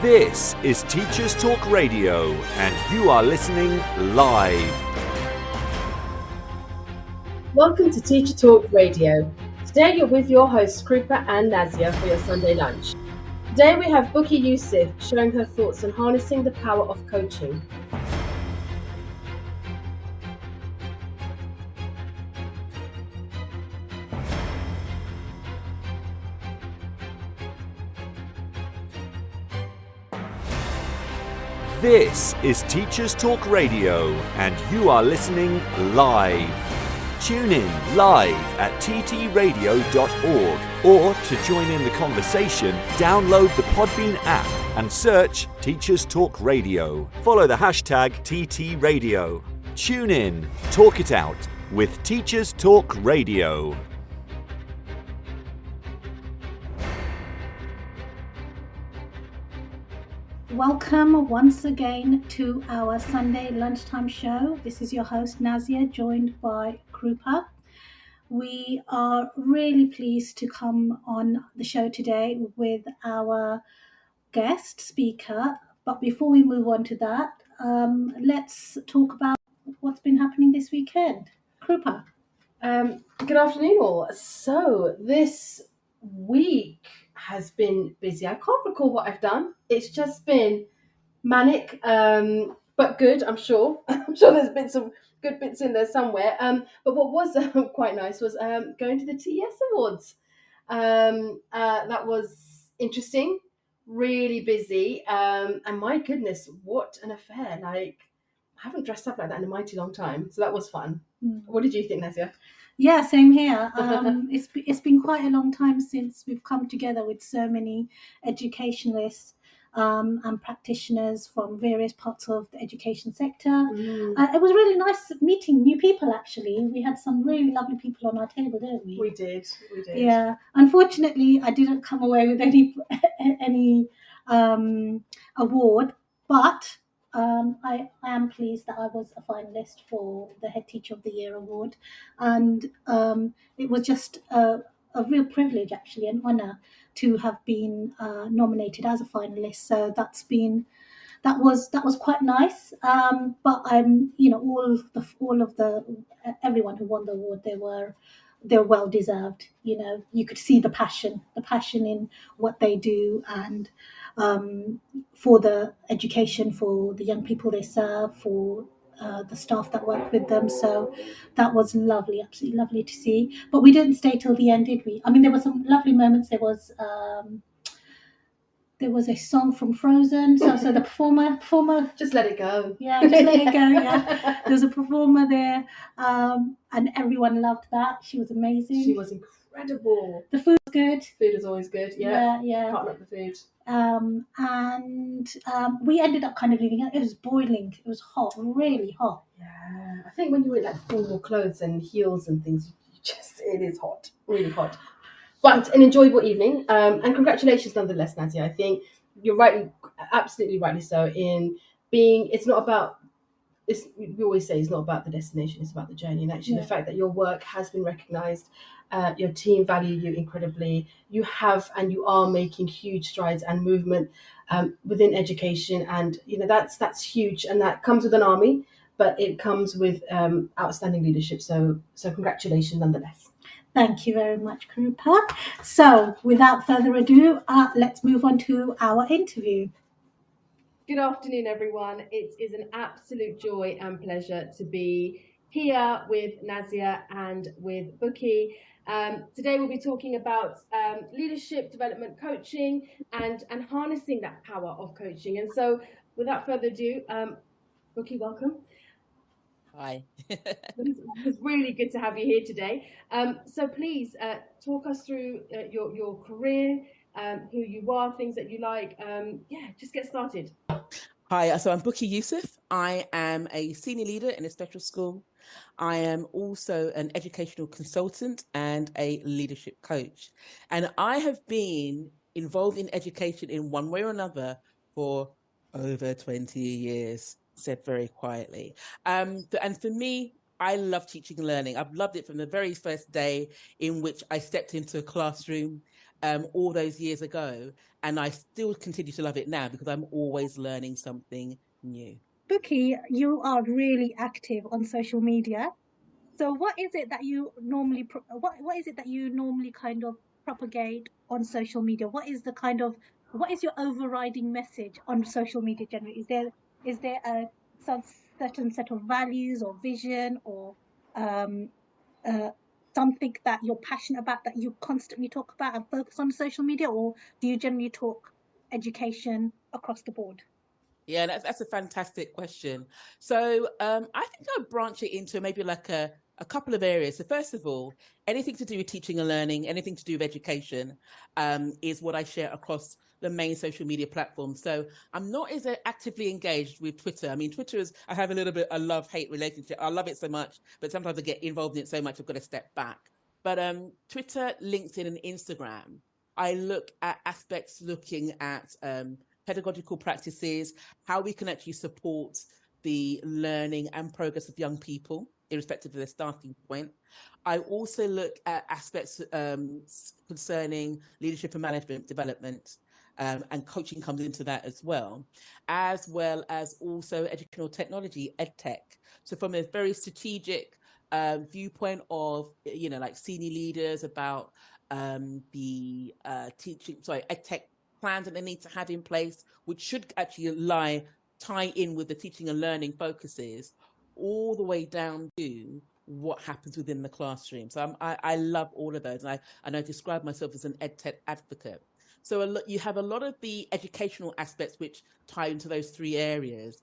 This is Teachers Talk Radio, and you are listening live. Welcome to Teacher Talk Radio. Today you're with your hosts Krupa and Nazya for your Sunday lunch. Today we have Buki Yusuf sharing her thoughts on harnessing the power of coaching. This is Teachers Talk Radio, and you are listening live. Tune in live at ttradio.org, or to join in the conversation, download the Podbean app and search Teachers Talk Radio. Follow the hashtag TTRadio. Tune in, talk it out with Teachers Talk Radio. Welcome once again to our Sunday lunchtime show. This is your host Nazya, joined by Krupa. We are really pleased to come on the show today with our guest speaker. But before we move on to that, let's talk about what's been happening this weekend. Krupa. Good afternoon all. So this week has been busy. I can't recall what I've done. It's just been manic, but good, I'm sure. I'm sure there's been some good bits in there somewhere. But what was quite nice was going to the TES Awards. That was interesting, really busy. And my goodness, what an affair. Like, I haven't dressed up like that in a mighty long time. So that was fun. What did you think, Nazya? Yeah, same here. It's been quite a long time since we've come together with so many educationalists and practitioners from various parts of the education sector. It was really nice meeting new people, actually. We had some really lovely people on our table, didn't we? We did. Yeah. Unfortunately, I didn't come away with any award, but I am pleased that I was a finalist for the Head Teacher of the Year award, and it was just a real privilege, actually, an honour to have been nominated as a finalist. So that was quite nice. But everyone who won the award, they're well deserved. You know, you could see the passion in what they do, and for the education, for the young people they serve, for the staff that work with them. So that was lovely, absolutely lovely to see. But we didn't stay till the end, did we? I mean, there were some lovely moments. There was a song from Frozen. So the performer. Just let it go. Yeah, just let it go. Yeah, there was a performer there, and everyone loved that. She was amazing. She was incredible. The food was good. Food is always good. Yeah. Can't knock the food. And we ended up kind of leaving it. It was boiling. It was hot, really hot. Yeah, I think when you wear like formal clothes and heels and things, it is hot, really hot. But an enjoyable evening, and congratulations nonetheless, Nazya. I think you're right, absolutely rightly so, in being, we always say it's not about the destination, it's about the journey. And actually the fact that your work has been recognised, your team value you incredibly, you have and you are making huge strides and movement within education. And, you know, that's huge. And that comes with an army, but it comes with outstanding leadership. So congratulations nonetheless. Thank you very much, Krupa. So, without further ado, let's move on to our interview. Good afternoon, everyone. It is an absolute joy and pleasure to be here with Nazya and with Buki. Today we'll be talking about leadership development coaching and harnessing that power of coaching. And so, without further ado, Buki, welcome. Hi. It's really good to have you here today. So please talk us through your career, who you are, things that you like. Just get started. Hi, so I'm Buki Yusuf. I am a senior leader in a special school. I am also an educational consultant and a leadership coach. And I have been involved in education in one way or another for over 20 years. Said very quietly. And for me, I love teaching and learning. I've loved it from the very first day in which I stepped into a classroom all those years ago, and I still continue to love it now because I'm always learning something new. Bookie, you are really active on social media. So what is it that you normally what is it that you normally kind of propagate on social media? What is your overriding message on social media generally? Is there a some certain set of values or vision or um uh something that you're passionate about that you constantly talk about and focus on social media, or do you generally talk education across the board? Yeah, that's a fantastic question. So I think I'll branch it into maybe like a couple of areas. So first of all, anything to do with teaching and learning, anything to do with education, is what I share across the main social media platforms. So I'm not as actively engaged with Twitter. I mean, Twitter is, I have a little bit a love-hate relationship. I love it so much, but sometimes I get involved in it so much, I've got to step back. But Twitter, LinkedIn, and Instagram, I look at aspects looking at pedagogical practices, how we can actually support the learning and progress of young people, irrespective of their starting point. I also look at aspects concerning leadership and management development, and coaching comes into that as well as also educational technology, edtech. So from a very strategic viewpoint of, like senior leaders about the edtech plans that they need to have in place, which should actually tie in with the teaching and learning focuses, all the way down to what happens within the classroom. So I love all of those, and I describe myself as an EdTech advocate. So you have a lot of the educational aspects which tie into those three areas.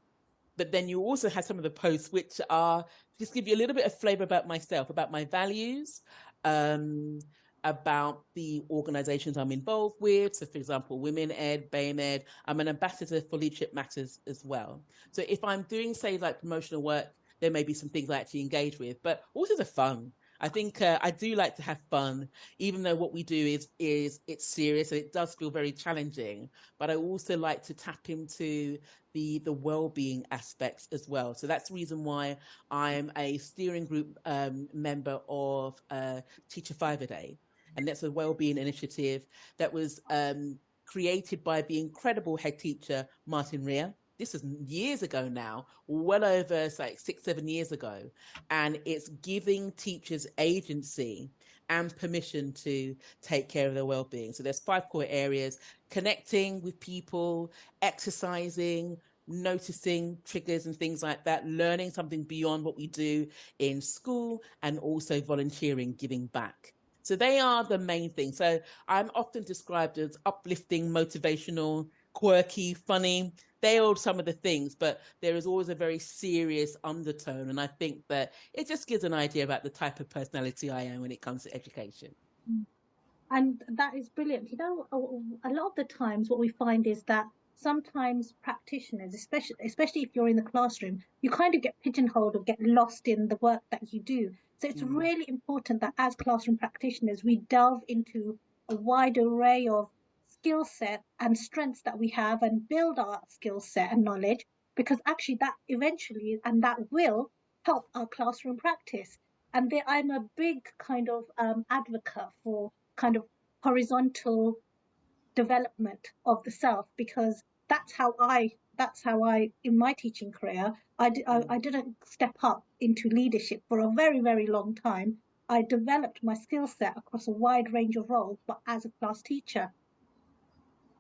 But then you also have some of the posts which are just give you a little bit of flavor about myself, about my values, about the organizations I'm involved with. So, for example, Women Ed, BAME Ed, I'm an ambassador for Leadership Matters as well. So if I'm doing, say, like promotional work, there may be some things I actually engage with, but also the fun. I think I do like to have fun, even though what we do is it's serious and it does feel very challenging. But I also like to tap into the well-being aspects as well. So that's the reason why I'm a steering group member of Teacher 5 a Day, and that's a well-being initiative that was created by the incredible head teacher Martin Rea. This is years ago now, well over like 6-7 years ago, and it's giving teachers agency and permission to take care of their well-being. So there's 5 core areas: connecting with people, exercising, noticing triggers and things like that, learning something beyond what we do in school, and also volunteering, giving back. So they are the main things. So I'm often described as uplifting, motivational, quirky, funny. They are some of the things, but there is always a very serious undertone. And I think that it just gives an idea about the type of personality I am when it comes to education. And that is brilliant. You know, a lot of the times what we find is that sometimes practitioners, especially if you're in the classroom, you kind of get pigeonholed or get lost in the work that you do. So it's really important that as classroom practitioners, we delve into a wide array of skill set and strengths that we have and build our skill set and knowledge, because actually that eventually and that will help our classroom practice. And there, I'm a big kind of advocate for kind of horizontal development of the self, because that's how I in my teaching career I didn't step up into leadership for a very, very long time. I developed my skill set across a wide range of roles, but as a class teacher.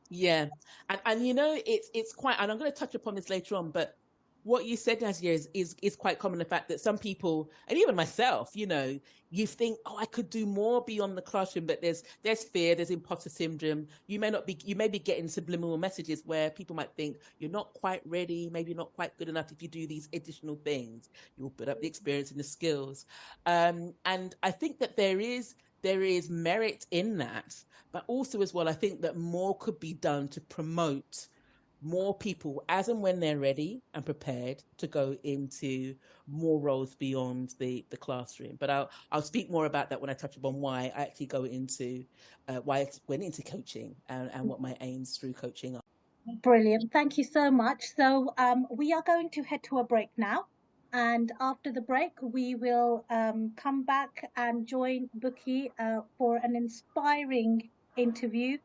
Yeah, and it's quite, and I'm going to touch upon this later on, but what you said, Nazya, is quite common. The fact that some people, and even myself, you think, oh, I could do more beyond the classroom, but there's fear, there's imposter syndrome. You may be getting subliminal messages where people might think you're not quite ready, maybe you're not quite good enough. If you do these additional things, you'll build up the experience and the skills. And I think that there is merit in that, but also as well, I think that more could be done to promote more people as and when they're ready and prepared to go into more roles beyond the classroom. But I'll speak more about that when I touch upon why I actually go into why I went into coaching and what my aims through coaching are. Brilliant. Thank you so much. So we are going to head to a break now. And after the break, we will come back and join Bookie for an inspiring interview.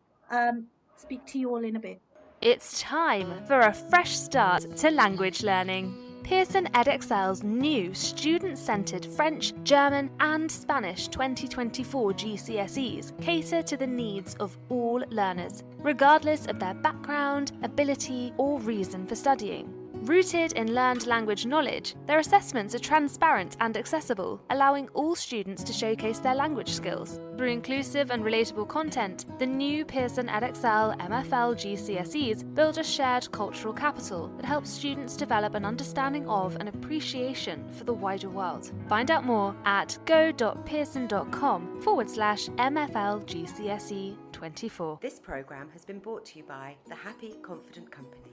Speak to you all in a bit. It's time for a fresh start to language learning. Pearson EdXL's new student-centred French, German and Spanish 2024 GCSEs cater to the needs of all learners, regardless of their background, ability or reason for studying. Rooted in learned language knowledge, their assessments are transparent and accessible, allowing all students to showcase their language skills. Through inclusive and relatable content, the new Pearson EdXL MFL GCSEs build a shared cultural capital that helps students develop an understanding of and appreciation for the wider world. Find out more at go.pearson.com/MFL GCSE 24. This programme has been brought to you by the Happy Confident Company.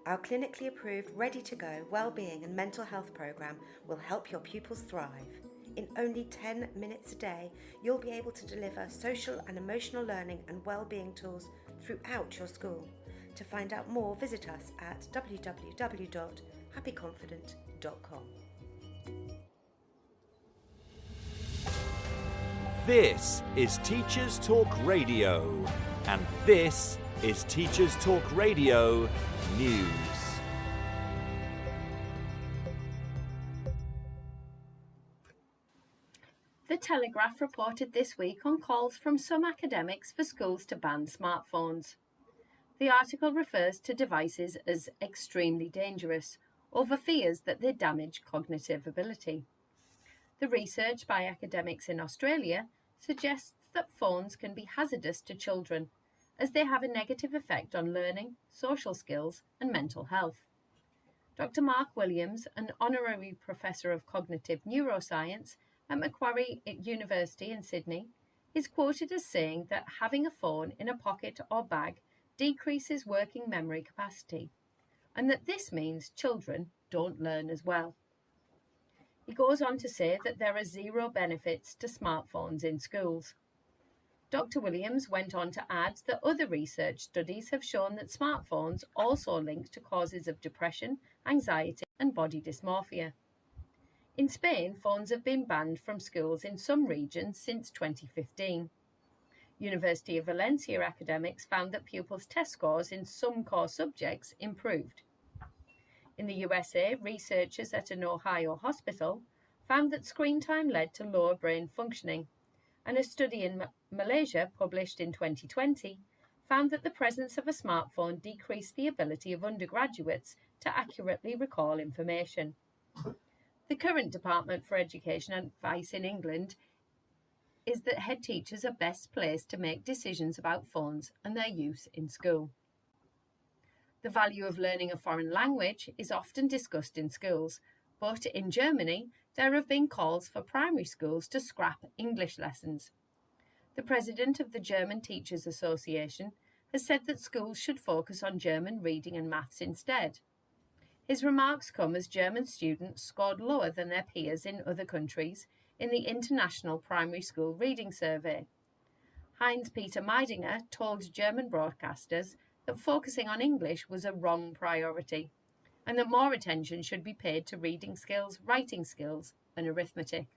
Our clinically approved, ready-to-go wellbeing and mental health programme will help your pupils thrive. In only 10 minutes a day, you'll be able to deliver social and emotional learning and wellbeing tools throughout your school. To find out more, visit us at www.happyconfident.com. This is Teachers Talk Radio, and this is Teachers Talk Radio News. The Telegraph reported this week on calls from some academics for schools to ban smartphones. The article refers to devices as extremely dangerous, over fears that they damage cognitive ability. The research by academics in Australia suggests that phones can be hazardous to children, as they have a negative effect on learning, social skills and mental health. Dr. Mark Williams, an honorary professor of cognitive neuroscience at Macquarie University in Sydney, is quoted as saying that having a phone in a pocket or bag decreases working memory capacity, and that this means children don't learn as well. He goes on to say that there are zero benefits to smartphones in schools. Dr. Williams went on to add that other research studies have shown that smartphones also link to causes of depression, anxiety, and body dysmorphia. In Spain, phones have been banned from schools in some regions since 2015. University of Valencia academics found that pupils' test scores in some core subjects improved. In the USA, researchers at an Ohio hospital found that screen time led to lower brain functioning, and a study in Malaysia, published in 2020, found that the presence of a smartphone decreased the ability of undergraduates to accurately recall information. The current Department for Education advice in England is that head teachers are best placed to make decisions about phones and their use in school. The value of learning a foreign language is often discussed in schools, but in Germany, there have been calls for primary schools to scrap English lessons. The president of the German Teachers Association has said that schools should focus on German reading and maths instead. His remarks come as German students scored lower than their peers in other countries in the International Primary School Reading Survey. Heinz-Peter Meidinger told German broadcasters that focusing on English was a wrong priority, and that more attention should be paid to reading skills, writing skills, and arithmetic.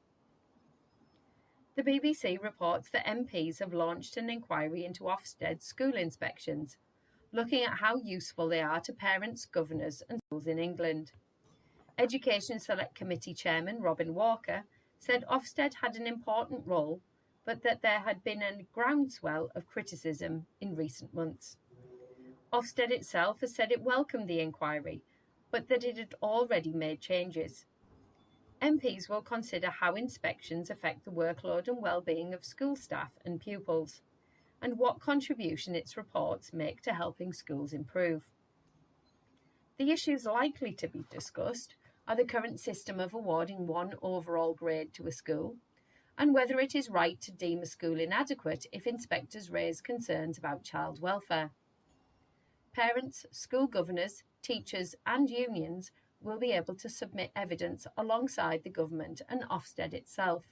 The BBC reports that MPs have launched an inquiry into Ofsted school inspections, looking at how useful they are to parents, governors, and schools in England. Education Select Committee Chairman Robin Walker said Ofsted had an important role, but that there had been a groundswell of criticism in recent months. Ofsted itself has said it welcomed the inquiry, but that it had already made changes. MPs will consider how inspections affect the workload and well-being of school staff and pupils, and what contribution its reports make to helping schools improve. The issues likely to be discussed are the current system of awarding one overall grade to a school, and whether it is right to deem a school inadequate if inspectors raise concerns about child welfare. Parents, school governors, teachers and unions will be able to submit evidence alongside the government and Ofsted itself.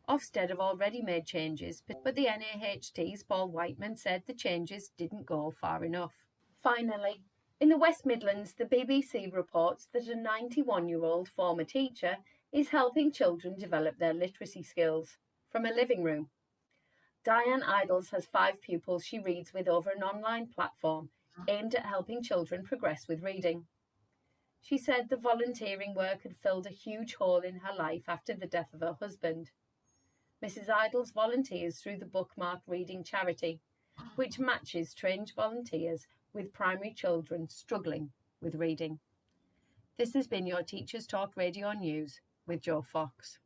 Ofsted have already made changes, but the NAHT's Paul Whiteman said the changes didn't go far enough. Finally, in the West Midlands, the BBC reports that a 91-year-old former teacher is helping children develop their literacy skills from a living room. Diane Idols has 5 pupils she reads with over an online platform aimed at helping children progress with reading. She said the volunteering work had filled a huge hole in her life after the death of her husband. Mrs. Idols volunteers through the Bookmark Reading Charity, which matches trained volunteers with primary children struggling with reading. This has been your Teachers Talk Radio News with Jo Fox.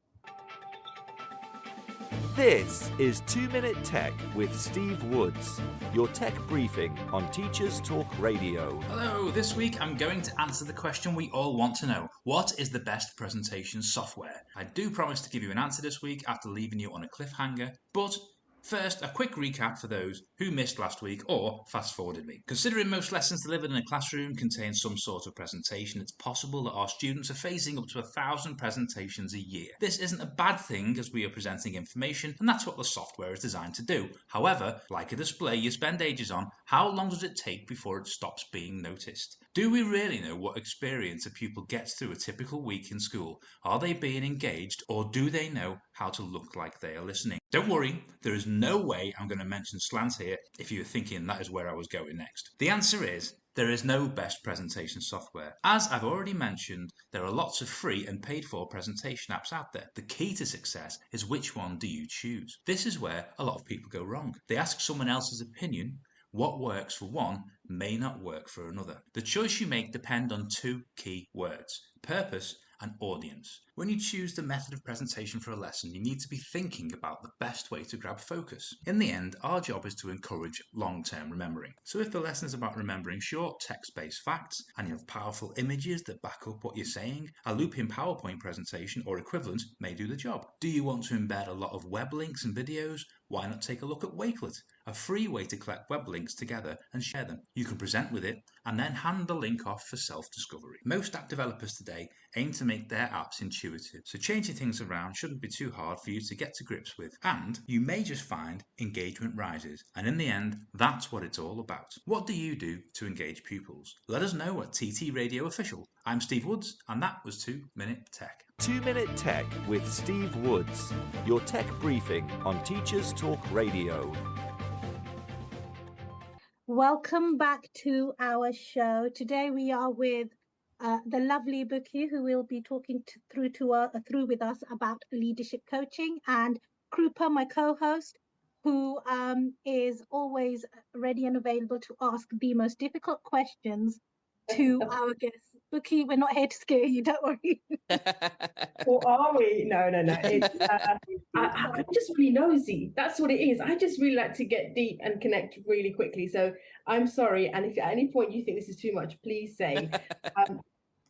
This is 2 Minute Tech with Steve Woods, your tech briefing on Teachers Talk Radio. Hello, this week I'm going to answer the question we all want to know. What is the best presentation software? I do promise to give you an answer this week after leaving you on a cliffhanger, but first, a quick recap for those who missed last week or fast-forwarded me. Considering most lessons delivered in a classroom contain some sort of presentation, it's possible that our students are facing up to 1,000 presentations a year. This isn't a bad thing as we are presenting information, and that's what the software is designed to do. However, like a display you spend ages on, how long does it take before it stops being noticed? Do we really know what experience a pupil gets through a typical week in school? Are they being engaged, or do they know how to look like they are listening? Don't worry, there is no way I'm going to mention slant here if you're thinking that is where I was going next. The answer is there is no best presentation software. As I've already mentioned, there are lots of free and paid for presentation apps out there. The key to success is which one do you choose. This is where a lot of people go wrong. They ask someone else's opinion. What works for one may not work for another. The choice you make depends on 2 key words: purpose and audience. When you choose the method of presentation for a lesson, you need to be thinking about the best way to grab focus. In the end, our job is to encourage long-term remembering. So if the lesson is about remembering short text-based facts and you have powerful images that back up what you're saying, a looping PowerPoint presentation or equivalent may do the job. Do you want to embed a lot of web links and videos? Why not take a look at Wakelet, a free way to collect web links together and share them. You can present with it and then hand the link off for self-discovery. Most app developers today aim to make their apps intuitive, so changing things around shouldn't be too hard for you to get to grips with, and you may just find engagement rises, and in the end, that's what it's all about. What do you do to engage pupils? Let us know at TT Radio Official. I'm Steve Woods, and that was 2 Minute Tech. 2 Minute Tech with Steve Woods, your tech briefing on Teachers Talk Radio. Welcome back to our show. Today we are with the lovely Buki, who will be talking through with us about leadership coaching, and Krupa, my co-host, who is always ready and available to ask the most difficult questions to our guests. Buki, we're not here to scare you, don't worry. Or are we? No. I'm just really nosy. That's what it is. I just really like to get deep and connect really quickly. So I'm sorry. And if at any point you think this is too much, please say.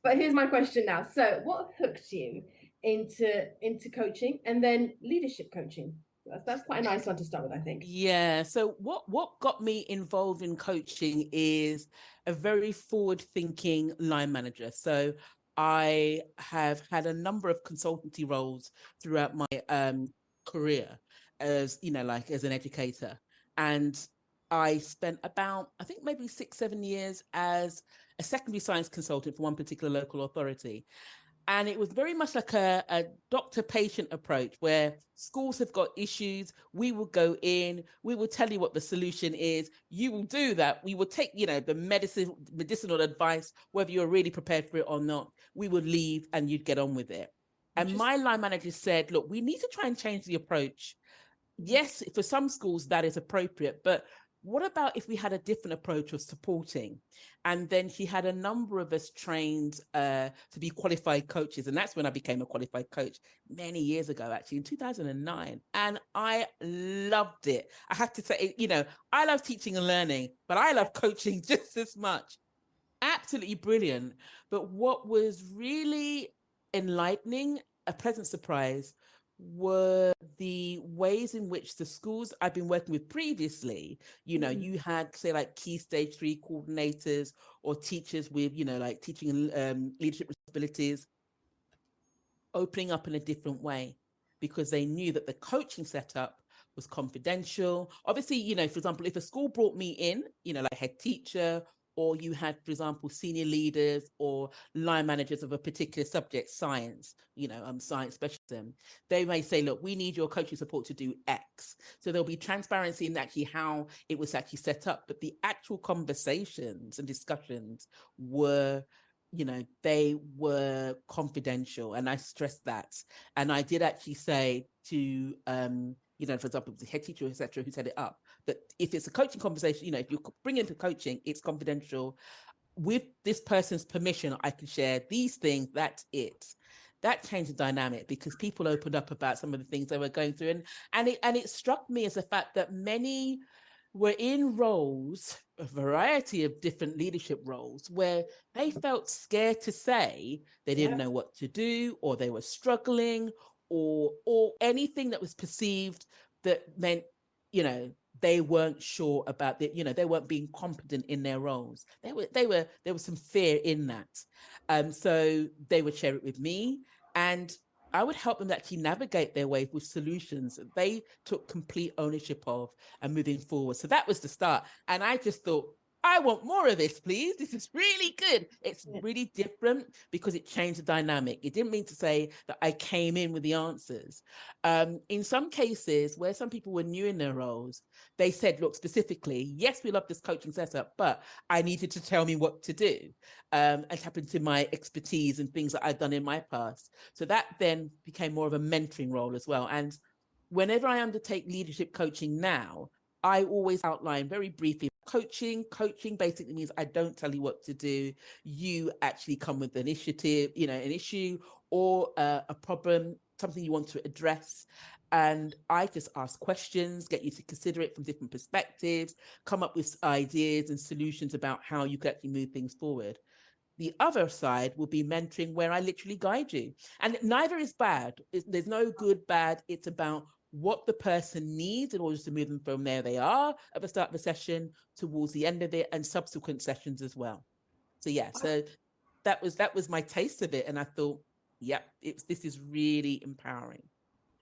But here's my question now. So what hooked you into coaching and then leadership coaching? That's quite a nice one to start with, I think. Yeah. So what got me involved in coaching is a very forward-thinking line manager. So I have had a number of consultancy roles throughout my career as, as an educator. And I spent about, I think maybe 6-7 years as a secondary science consultant for one particular local authority. And it was very much like a doctor-patient approach where schools have got issues. We will go in, we will tell you what the solution is. You will do that. We will take, the medicinal advice, whether you're really prepared for it or not. We would leave and you'd get on with it. And my line manager said, look, we need to try and change the approach. Yes, for some schools that is appropriate, but what about if we had a different approach of supporting? And then she had a number of us trained to be qualified coaches. And that's when I became a qualified coach many years ago, actually, in 2009. And I loved it. I have to say, I love teaching and learning, but I love coaching just as much. Absolutely brilliant. But what was really enlightening, a pleasant surprise, were the ways in which the schools I've been working with previously, you had, say, like key stage 3 coordinators or teachers with, like teaching and leadership responsibilities, opening up in a different way because they knew that the coaching setup was confidential. Obviously, for example, if a school brought me in, like head teacher or you had, for example, senior leaders or line managers of a particular subject, science, science specialism, they may say, look, we need your coaching support to do X. So there'll be transparency in actually how it was actually set up. But the actual conversations and discussions were, they were confidential. And I stressed that. And I did actually say to, for example, the head teacher, etc., who set it up, that if it's a coaching conversation, if you bring into coaching, it's confidential. With this person's permission, I can share these things. That's it. That changed the dynamic because people opened up about some of the things they were going through, and it struck me as the fact that many were in roles, a variety of different leadership roles, where they felt scared to say they didn't know what to do, or they were struggling, or anything that was perceived that meant, they weren't sure about they weren't being competent in their roles. There was some fear in that. So they would share it with me, and I would help them actually navigate their way with solutions that they took complete ownership of and moving forward. So that was the start. And I just thought, I want more of this, please. This is really good. It's really different because it changed the dynamic. It didn't mean to say that I came in with the answers. In some cases where some people were new in their roles, they said, look, specifically, yes, we love this coaching setup, but I needed to tell me what to do and tap into my expertise and things that I've done in my past. So that then became more of a mentoring role as well. And whenever I undertake leadership coaching now, I always outline very briefly, coaching basically means I don't tell you what to do. You actually come with an initiative, an issue or a problem, something you want to address. And I just ask questions, get you to consider it from different perspectives, come up with ideas and solutions about how you can actually move things forward. The other side will be mentoring, where I literally guide you. And neither is bad. There's no good, bad. It's about what the person needs in order to move them from where they are at the start of the session towards the end of it, and subsequent sessions as well. So that was my taste of it, and I thought, this is really empowering.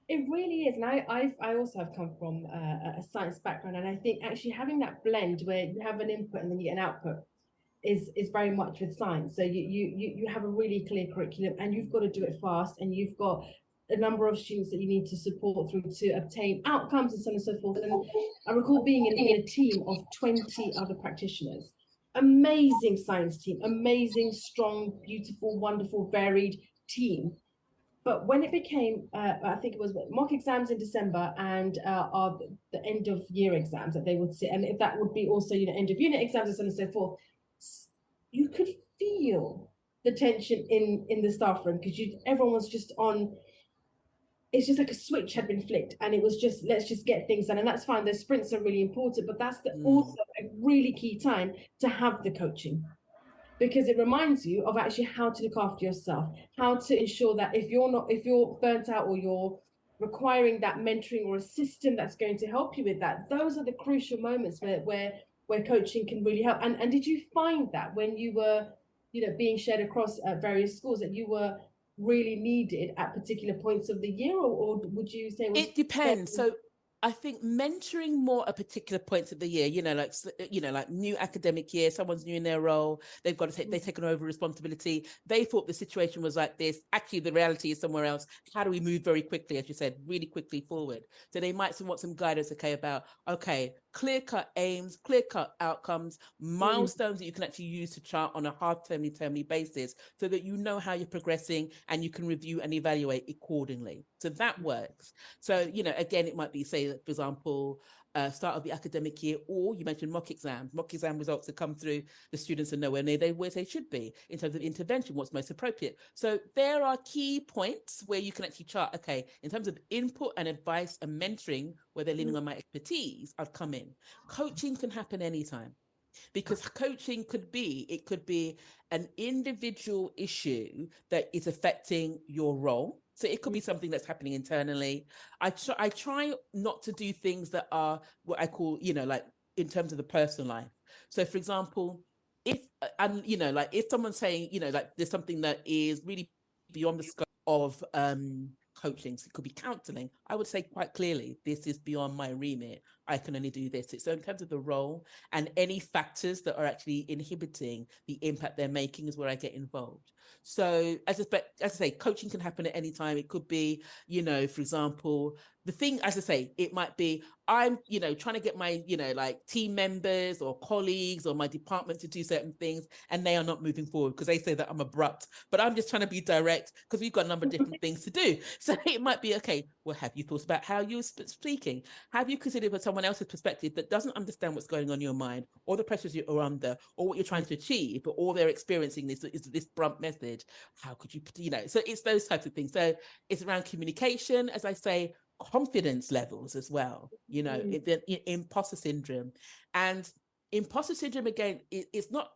It really is, and I also have come from a science background, and I think actually having that blend where you have an input and then you get an output is very much with science. So you have a really clear curriculum, and you've got to do it fast, and you've got a number of students that you need to support through to obtain outcomes and so on and so forth. And I recall being in a team of 20 other practitioners, amazing science team, amazing, strong, beautiful, wonderful, varied team. But when it became, I think it was mock exams in December and the end of year exams that they would sit, and if that would be also end of unit exams and so on and so forth, you could feel the tension in the staff room because everyone was just on. It's just like a switch had been flicked, and it was just, let's just get things done, and that's fine. Those sprints are really important, but that's also a really key time to have the coaching, because it reminds you of actually how to look after yourself, how to ensure that if you're burnt out or you're requiring that mentoring or a system that's going to help you with that, those are the crucial moments where coaching can really help. And did you find that when you were, being shared across various schools, that you were really needed at particular points of the year, or would you say it depends? So I think mentoring more at particular points of the year, like new academic year, someone's new in their role, they've taken over responsibility. They thought the situation was like this. Actually, the reality is somewhere else. How do we move very quickly, as you said, really quickly forward? So they might want some guidance, about, clear-cut aims, clear-cut outcomes, milestones that you can actually use to chart on a half-termly basis so that you know how you're progressing and you can review and evaluate accordingly. So that works. So, again, it might be, say, for example, start of the academic year, or you mentioned mock exams. Mock exam results that come through, the students are nowhere near where they should be in terms of intervention, what's most appropriate. So there are key points where you can actually chart, in terms of input and advice and mentoring, where they're leaning on my expertise, I've come in. Coaching can happen anytime. Because coaching could be an individual issue that is affecting your role. So it could be something that's happening internally. I try not to do things that are what I call, like in terms of the personal life. So for example, if someone's saying, like there's something that is really beyond the scope of coaching, so it could be counseling, I would say quite clearly, this is beyond my remit. I can only do this. It's so in terms of the role and any factors that are actually inhibiting the impact they're making is where I get involved. So as I say, coaching can happen at any time. It could be, for example, the thing, as I say, it might be, I'm, trying to get my, like team members or colleagues or my department to do certain things, and they are not moving forward because they say that I'm abrupt, but I'm just trying to be direct because we've got a number of different things to do. So it might be, okay, well, have you thought about how you're speaking? Have you considered someone else's perspective that doesn't understand what's going on in your mind or the pressures you're under or what you're trying to achieve, but all they're experiencing is this blunt message? How could you, so it's those types of things. So it's around communication, as I say, confidence levels as well, imposter syndrome. And imposter syndrome, again, it's not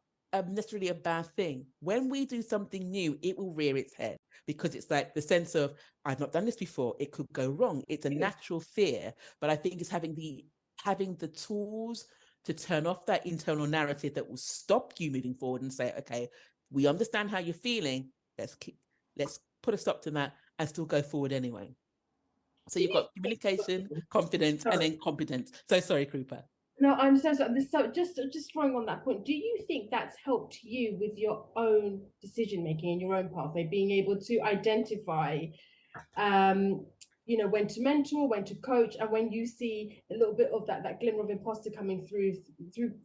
necessarily a bad thing. When we do something new, it will rear its head because it's like the sense of, I've not done this before, it could go wrong. It's a natural fear, but I think it's having the tools to turn off that internal narrative that will stop you moving forward and say, okay, we understand how you're feeling. Let's put a stop to that and still go forward anyway. So you've got communication, confidence, and then competence. So sorry, Krupa. No, I'm so sorry. So just drawing on that point, do you think that's helped you with your own decision making and your own pathway, being able to identify, when to mentor, when to coach, and when you see a little bit of that glimmer of imposter coming through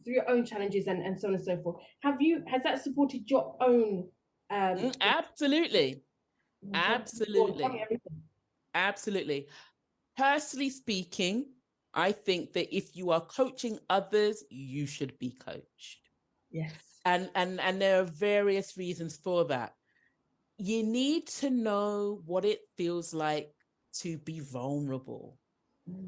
your own challenges and so on and so forth? Has that supported your own? Absolutely. Absolutely. Personally speaking, I think that if you are coaching others, you should be coached. Yes. And there are various reasons for that. You need to know what it feels like to be vulnerable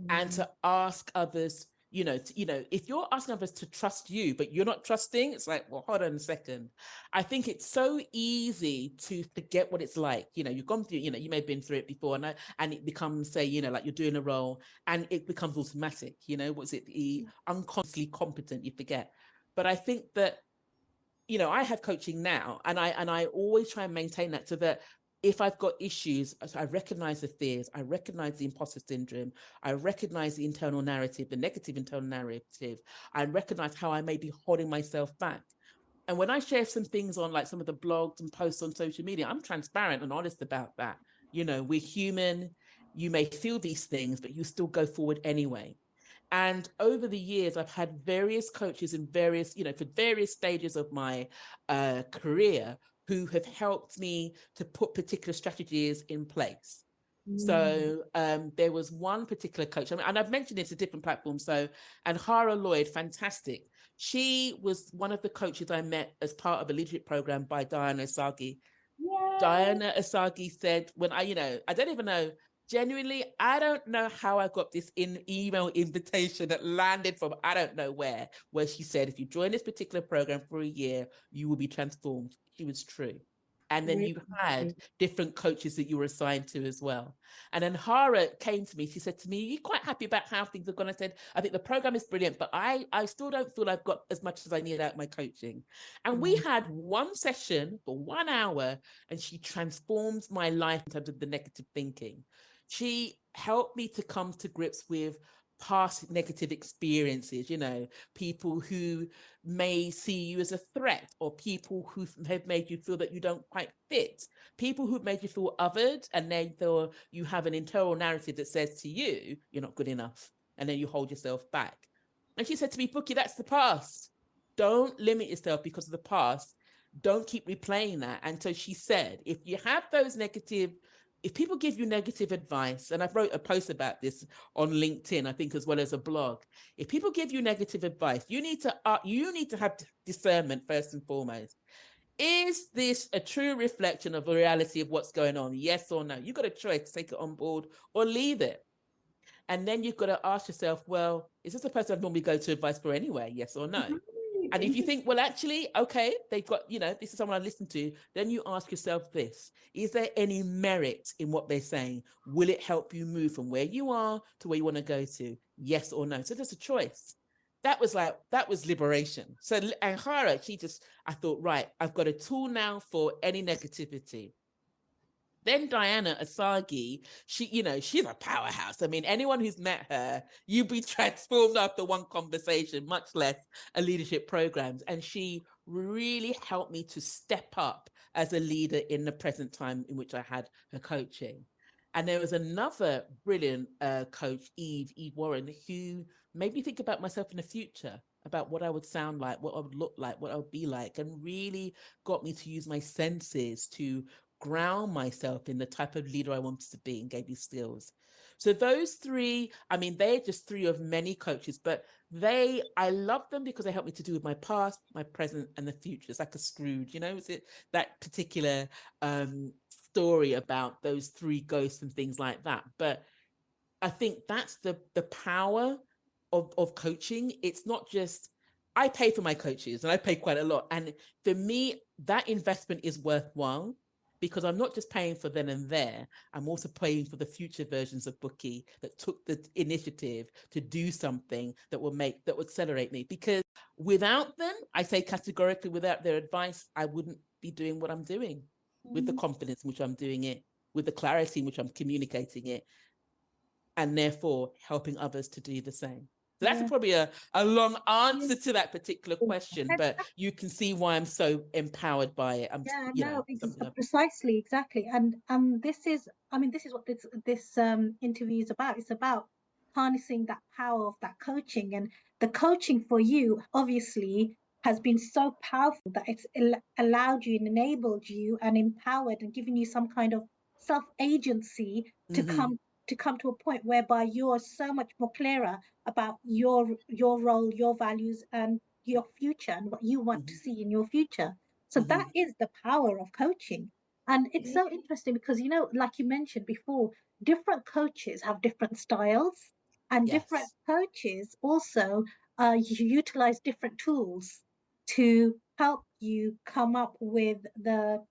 and to ask others, if you're asking others to trust you, but you're not trusting, it's like, well, hold on a second. I think it's so easy to forget what it's like. You've gone through, you may have been through it before, and it becomes, say, like you're doing a role and it becomes automatic, what's it, unconsciously competent, you forget. But I think that, I have coaching now, and I always try and maintain that so that if I've got issues, I recognize the fears, I recognize the imposter syndrome, I recognize the internal narrative, the negative internal narrative, I recognize how I may be holding myself back. And when I share some things on like some of the blogs and posts on social media, I'm transparent and honest about that. We're human. You may feel these things, but you still go forward anyway. And over the years, I've had various coaches in various, for various stages of my career who have helped me to put particular strategies in place. So there was one particular coach, and I've mentioned it to different platforms. And Hara Lloyd, fantastic. She was one of the coaches I met as part of a leadership program by Diana Asagi. Yay. Diana Asagi said, when I don't even know, genuinely, I don't know how I got this email invitation that landed from I don't know where she said, if you join this particular program for a year, you will be transformed. She was true. And then you had different coaches that you were assigned to as well. And then Hara came to me. She said to me, "Are you quite happy about how things have gone?" I said, "I think the program is brilliant, but I still don't feel I've got as much as I need out of my coaching." And we had one session for 1 hour, and she transformed my life in terms of the negative thinking. She helped me to come to grips with past negative experiences, people who may see you as a threat, or people who have made you feel that you don't quite fit, people who've made you feel othered, and then you have an internal narrative that says to you, you're not good enough, and then you hold yourself back. And she said to me, "Bookie, that's the past. Don't limit yourself because of the past. Don't keep replaying that." And so she said, if people give you negative advice, and I've wrote a post about this on LinkedIn, I think, as well as a blog. If people give you negative advice, you need to have discernment first and foremost. Is this a true reflection of the reality of what's going on? Yes or no? You've got a choice to take it on board or leave it. And then you've got to ask yourself, well, is this a person I'd normally go to advice for anyway? Yes or no? And if you think, well, actually, okay, they've got, this is someone I listen to, then you ask yourself this: is there any merit in what they're saying? Will it help you move from where you are to where you want to go to? Yes or no? So there's a choice. That was liberation. So, and Hara, I thought, right, I've got a tool now for any negativity. Then Diana Asagi, she's a powerhouse. I mean, anyone who's met her, you'd be transformed after one conversation, much less a leadership programs. And she really helped me to step up as a leader in the present time in which I had her coaching. And there was another brilliant coach, Eve Warren, who made me think about myself in the future, about what I would sound like, what I would look like, what I would be like, and really got me to use my senses to ground myself in the type of leader I wanted to be and gave me skills. So those three, I mean, they're just three of many coaches, but I love them because they help me to do with my past, my present, and the future. It's like a Scrooge, is it that particular story about those three ghosts and things like that? But I think that's the power of coaching. It's not just, I pay for my coaches and I pay quite a lot. And for me, that investment is worthwhile because I'm not just paying for then and there, I'm also paying for the future versions of Bookie that took the initiative to do something that will accelerate me. Because without them, I say categorically, without their advice, I wouldn't be doing what I'm doing with the confidence in which I'm doing it, with the clarity in which I'm communicating it, and therefore helping others to do the same. So that's probably a long answer to that particular question, but you can see why I'm so empowered by it. Precisely, exactly. And this is what this interview is about. It's about harnessing that power of that coaching, and the coaching for you obviously has been so powerful that it's allowed you and enabled you and empowered and given you some kind of self-agency to come to a point whereby you're so much more clearer about your role, your values, and your future and what you want to see in your future. So that is the power of coaching. And it's so interesting because, like you mentioned before, different coaches have different styles, and different coaches also utilize different tools to help you come up with the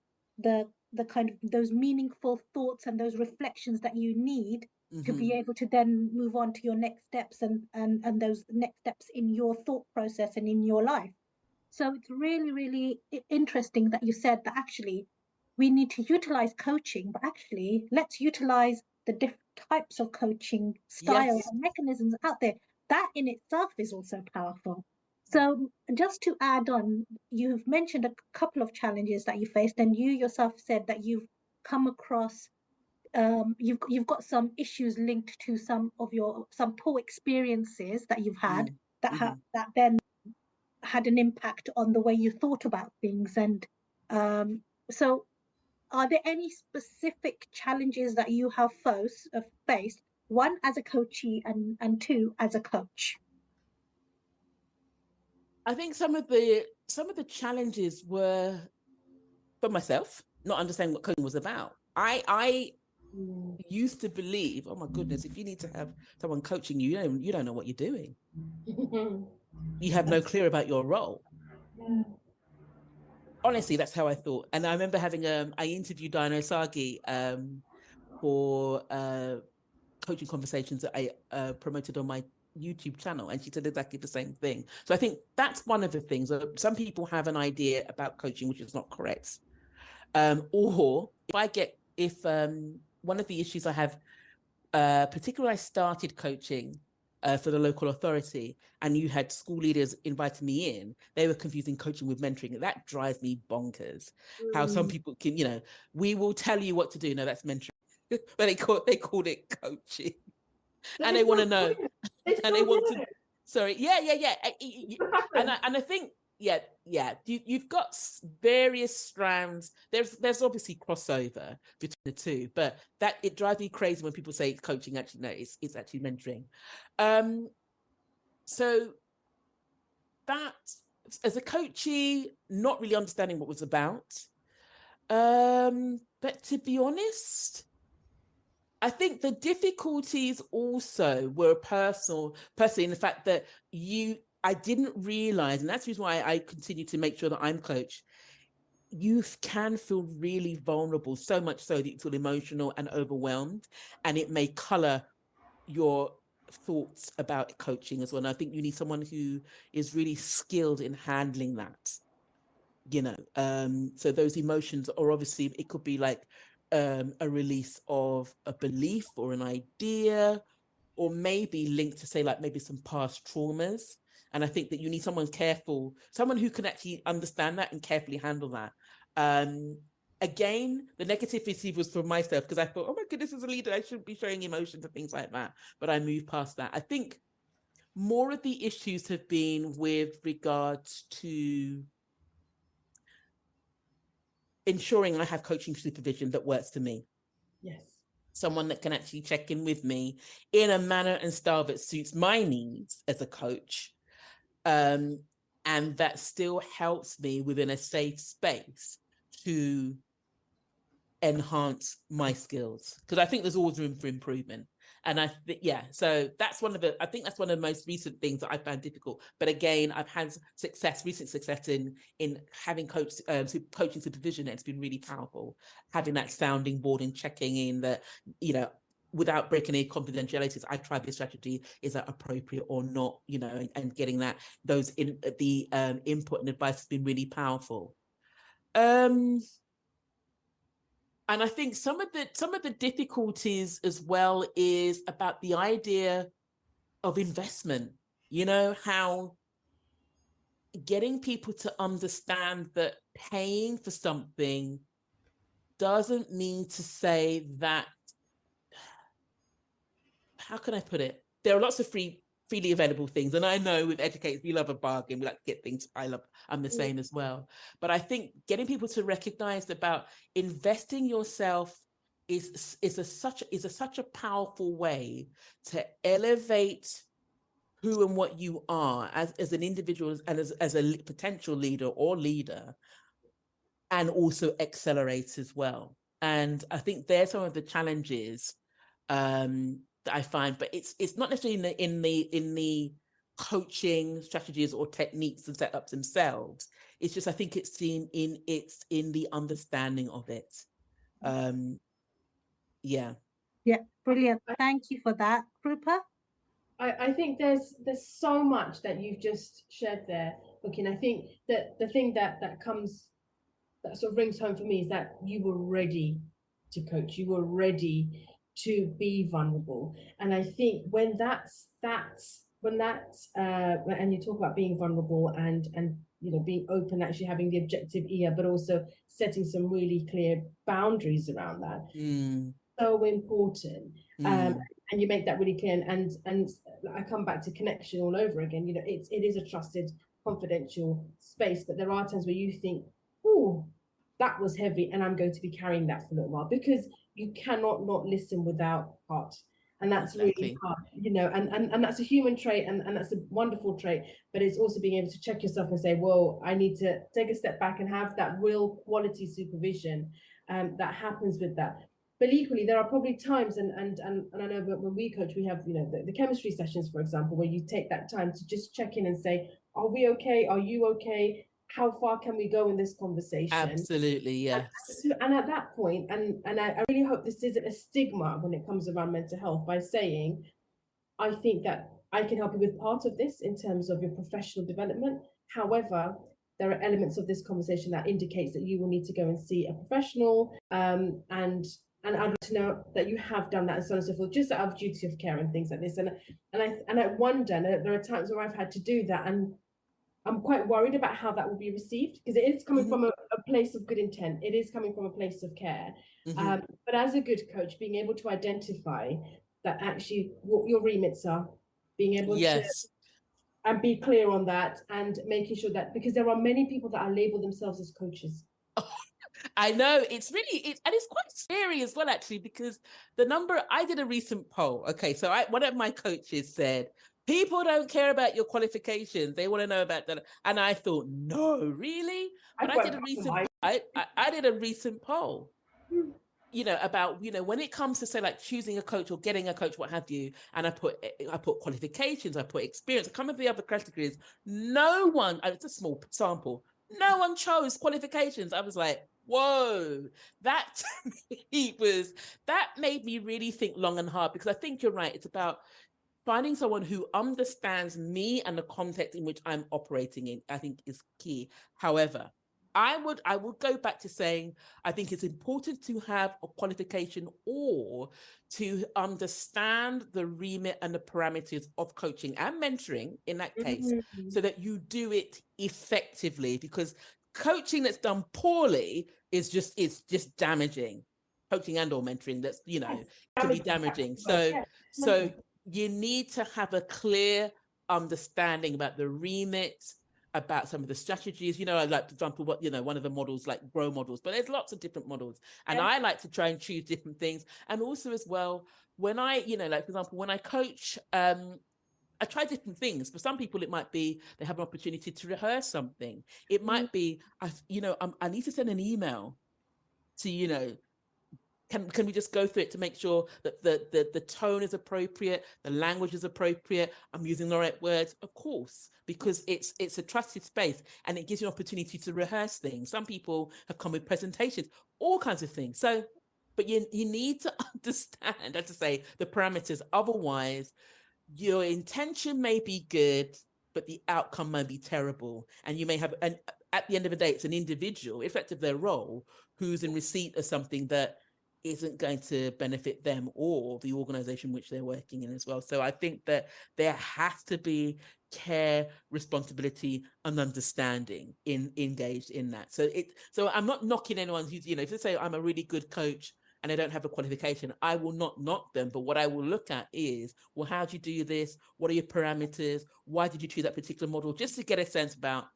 kind of those meaningful thoughts and those reflections that you need to be able to then move on to your next steps and those next steps in your thought process and in your life. So it's really, really interesting that you said that actually we need to utilize coaching, but actually let's utilize the different types of coaching styles and mechanisms out there. That in itself is also powerful. So just to add on, you've mentioned a couple of challenges that you faced, and you yourself said that you've come across you've got some issues linked to some poor experiences that you've had that then had an impact on the way you thought about things. And so are there any specific challenges that you have faced, one as a coachee and two as a coach? I think some of the challenges were for myself, not understanding what coaching was about. I used to believe, oh my goodness, if you need to have someone coaching you, you don't know what you're doing. You have no clue about your role. Honestly, that's how I thought. And I remember I interviewed Diana Asagi for coaching conversations that I promoted on my YouTube channel, and she said exactly the same thing. So I think that's one of the things. Some people have an idea about coaching which is not correct. Or if one of the issues I have, particularly I started coaching for the local authority, and you had school leaders inviting me in, they were confusing coaching with mentoring. That drives me bonkers. How some people can, we will tell you what to do. No, that's mentoring. But they called it coaching. And they want to know. And they want to. Sorry. Yeah. And I think, you've got various strands. There's obviously crossover between the two, but that it drives me crazy when people say coaching. Actually, no, it's actually mentoring. So that, as a coachee, not really understanding what it was about. But to be honest, I think the difficulties also were personally in the fact that I didn't realize, and that's the reason why I continue to make sure that I'm coached. You can feel really vulnerable, so much so that you feel emotional and overwhelmed, and it may color your thoughts about coaching as well. And I think you need someone who is really skilled in handling that. So those emotions are obviously, it could be like a release of a belief or an idea, or maybe linked to, say, like maybe some past traumas. And I think that you need someone careful, someone who can actually understand that and carefully handle that. Again, the negativity was for myself, because I thought, oh my goodness, as a leader, I shouldn't be showing emotions and things like that. But I moved past that. I think more of the issues have been with regards to ensuring I have coaching supervision that works for me. Yes. Someone that can actually check in with me in a manner and style that suits my needs as a coach. And that still helps me within a safe space to enhance my skills, because I think there's always room for improvement. And I think, yeah, so that's one of the most recent things that I found difficult. But again, I've had recent success in having coaching supervision. It's been really powerful, having that sounding board and checking in that, you know, without breaking any confidentialities, I tried this strategy, is that appropriate or not, you know, and getting that input and advice has been really powerful. And I think some of the difficulties as well is about the idea of investment, you know, how getting people to understand that paying for something doesn't mean to say that, how can I put it? There are lots of freely available things. And I know with educators, we love a bargain. We like to get things. I'm the same as well. But I think getting people to recognize about investing yourself is such a powerful way to elevate who and what you are as an individual and as a potential leader or leader, and also accelerate as well. And I think there's some of the challenges that I find, but it's not necessarily in the coaching strategies or techniques and setups themselves. It's just, I think it's in the understanding of it. Yeah. Yeah, brilliant. Thank you for that, Krupa. I think there's so much that you've just shared there, Bookie. I think that the thing that sort of rings home for me is that you were ready to coach. You were ready to be vulnerable. And I think when and you talk about being vulnerable and you know, being open, actually having the objective ear, but also setting some really clear boundaries around that. So important. And you make that really clear, and I come back to connection all over again. You know, it is a trusted, confidential space, but there are times where you think, oh, that was heavy, and I'm going to be carrying that for a little while, because you cannot not listen without heart. And that's really hard, you know, and that's a human trait, and that's a wonderful trait, but it's also being able to check yourself and say, whoa, I need to take a step back and have that real quality supervision that happens with that. But equally, there are probably times, and I know that when we coach, we have, you know, the chemistry sessions, for example, where you take that time to just check in and say, are we okay? Are you okay? How far can we go in this conversation? Absolutely, yes. And at that point, and I really hope this isn't a stigma when it comes around mental health, by saying, I think that I can help you with part of this in terms of your professional development. However, there are elements of this conversation that indicates that you will need to go and see a professional, and I'd like to know that you have done that, and so on and so forth, just out of duty of care and things like this. And I wonder, there are times where I've had to do that, and I'm quite worried about how that will be received, because it is coming from a place of good intent. It is coming from a place of care. But as a good coach, being able to identify that actually what your remits are, being able to and be clear on that, and making sure that, because there are many people that are labeled themselves as coaches. I know, it's quite scary as well, actually, because I did a recent poll. Okay, so one of my coaches said, people don't care about your qualifications, they want to know about that. And I thought, no, really? But I did a recent poll, you know, about, you know, when it comes to, say, like choosing a coach or getting a coach, what have you, and I put qualifications, I put experience, I come with the other categories. No one, it's a small sample, no one chose qualifications. I was like, whoa, that made me really think long and hard, because I think you're right. It's about finding someone who understands me and the context in which I'm operating in, I think, is key. However, I would go back to saying I think it's important to have a qualification or to understand the remit and the parameters of coaching and mentoring in that case, so that you do it effectively, because coaching that's done poorly is just damaging. Coaching and or mentoring that's can be damaging. So you need to have a clear understanding about the remit, about some of the strategies, like for example, one of the models, like grow models, but there's lots of different models. And I like to try and choose different things. And also as well, when I, like for example, when I coach, I try different things. For some people, it might be they have an opportunity to rehearse something. It might be, I need to send an email to, can we just go through it to make sure that the tone is appropriate, the language is appropriate, I'm using the right words? Of course, because it's a trusted space and it gives you an opportunity to rehearse things. Some people have come with presentations, all kinds of things. So, but you need to understand, as to say, the parameters. Otherwise, your intention may be good, but the outcome may be terrible. And you may have, and at the end of the day, it's an individual, effective of their role, who's in receipt of something that isn't going to benefit them or the organization which they're working in as well. So I think that there has to be care, responsibility, and understanding engaged in that. So I'm not knocking anyone who's, if they say I'm a really good coach and they don't have a qualification, I will not knock them. But what I will look at is, well, how do you do this? What are your parameters? Why did you choose that particular model? Just to get a sense about,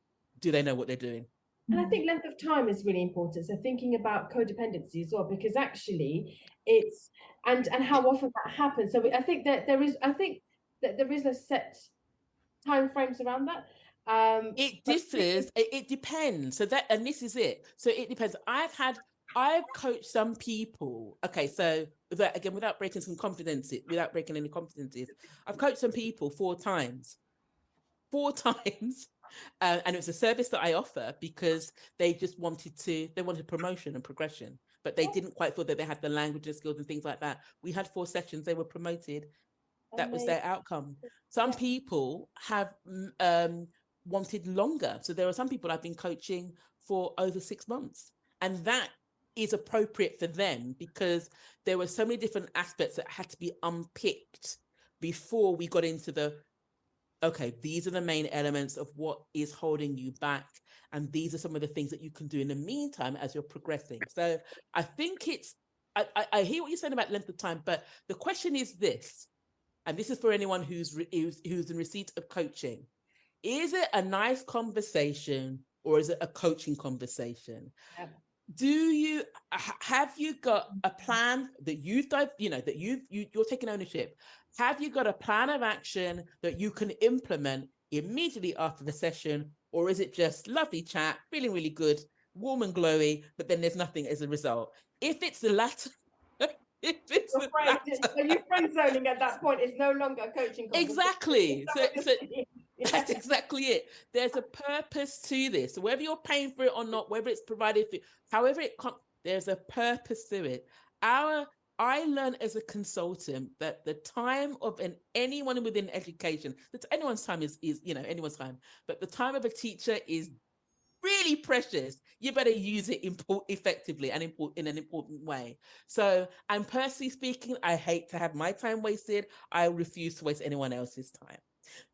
do they know what they're doing? And I think length of time is really important. So thinking about codependency as well, because actually it's and how often that happens. So I think that there is a set time frames around that. It differs. It depends. So that, and this is it. So it depends. I've coached some people. Okay, so without breaking any confidences, I've coached some people 4 times. 4 times. And it was a service that I offer because they just wanted promotion and progression, but they didn't quite feel that they had the language and skills and things like that. We had 4 sessions, they were promoted. That was their outcome. Some people have wanted longer. So there are some people I've been coaching for over 6 months, and that is appropriate for them because there were so many different aspects that had to be unpicked before we got into okay, these are the main elements of what is holding you back. And these are some of the things that you can do in the meantime as you're progressing. So I think I hear what you're saying about length of time, but the question is this, and this is for anyone who's in receipt of coaching. Is it a nice conversation or is it a coaching conversation? Yeah. Have you got a plan that you're taking ownership? Have you got a plan of action that you can implement immediately after the session? Or is it just lovely chat, feeling really good, warm and glowy, but then there's nothing as a result? If it's the latter, so you friend zoning at that point is no longer coaching. Exactly. So that's exactly it. There's a purpose to this. So whether you're paying for it or not, whether it's provided for, however it comes, there's a purpose to it. I learned as a consultant that the time of anyone within education, that anyone's time is anyone's time, but the time of a teacher is really precious. You better use it effectively and in an important way. So, and personally speaking, I hate to have my time wasted. I refuse to waste anyone else's time.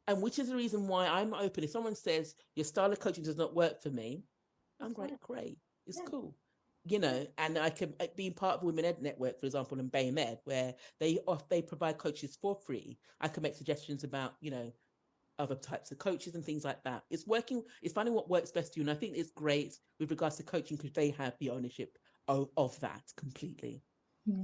And which is the reason why I'm open. If someone says your style of coaching does not work for me, I'm great. It's cool. And I can be part of Women Ed Network, for example, in BAME Ed, where they provide coaches for free. I can make suggestions about, other types of coaches and things like that. It's finding what works best for you. And I think it's great with regards to coaching because they have the ownership of that completely. Yeah.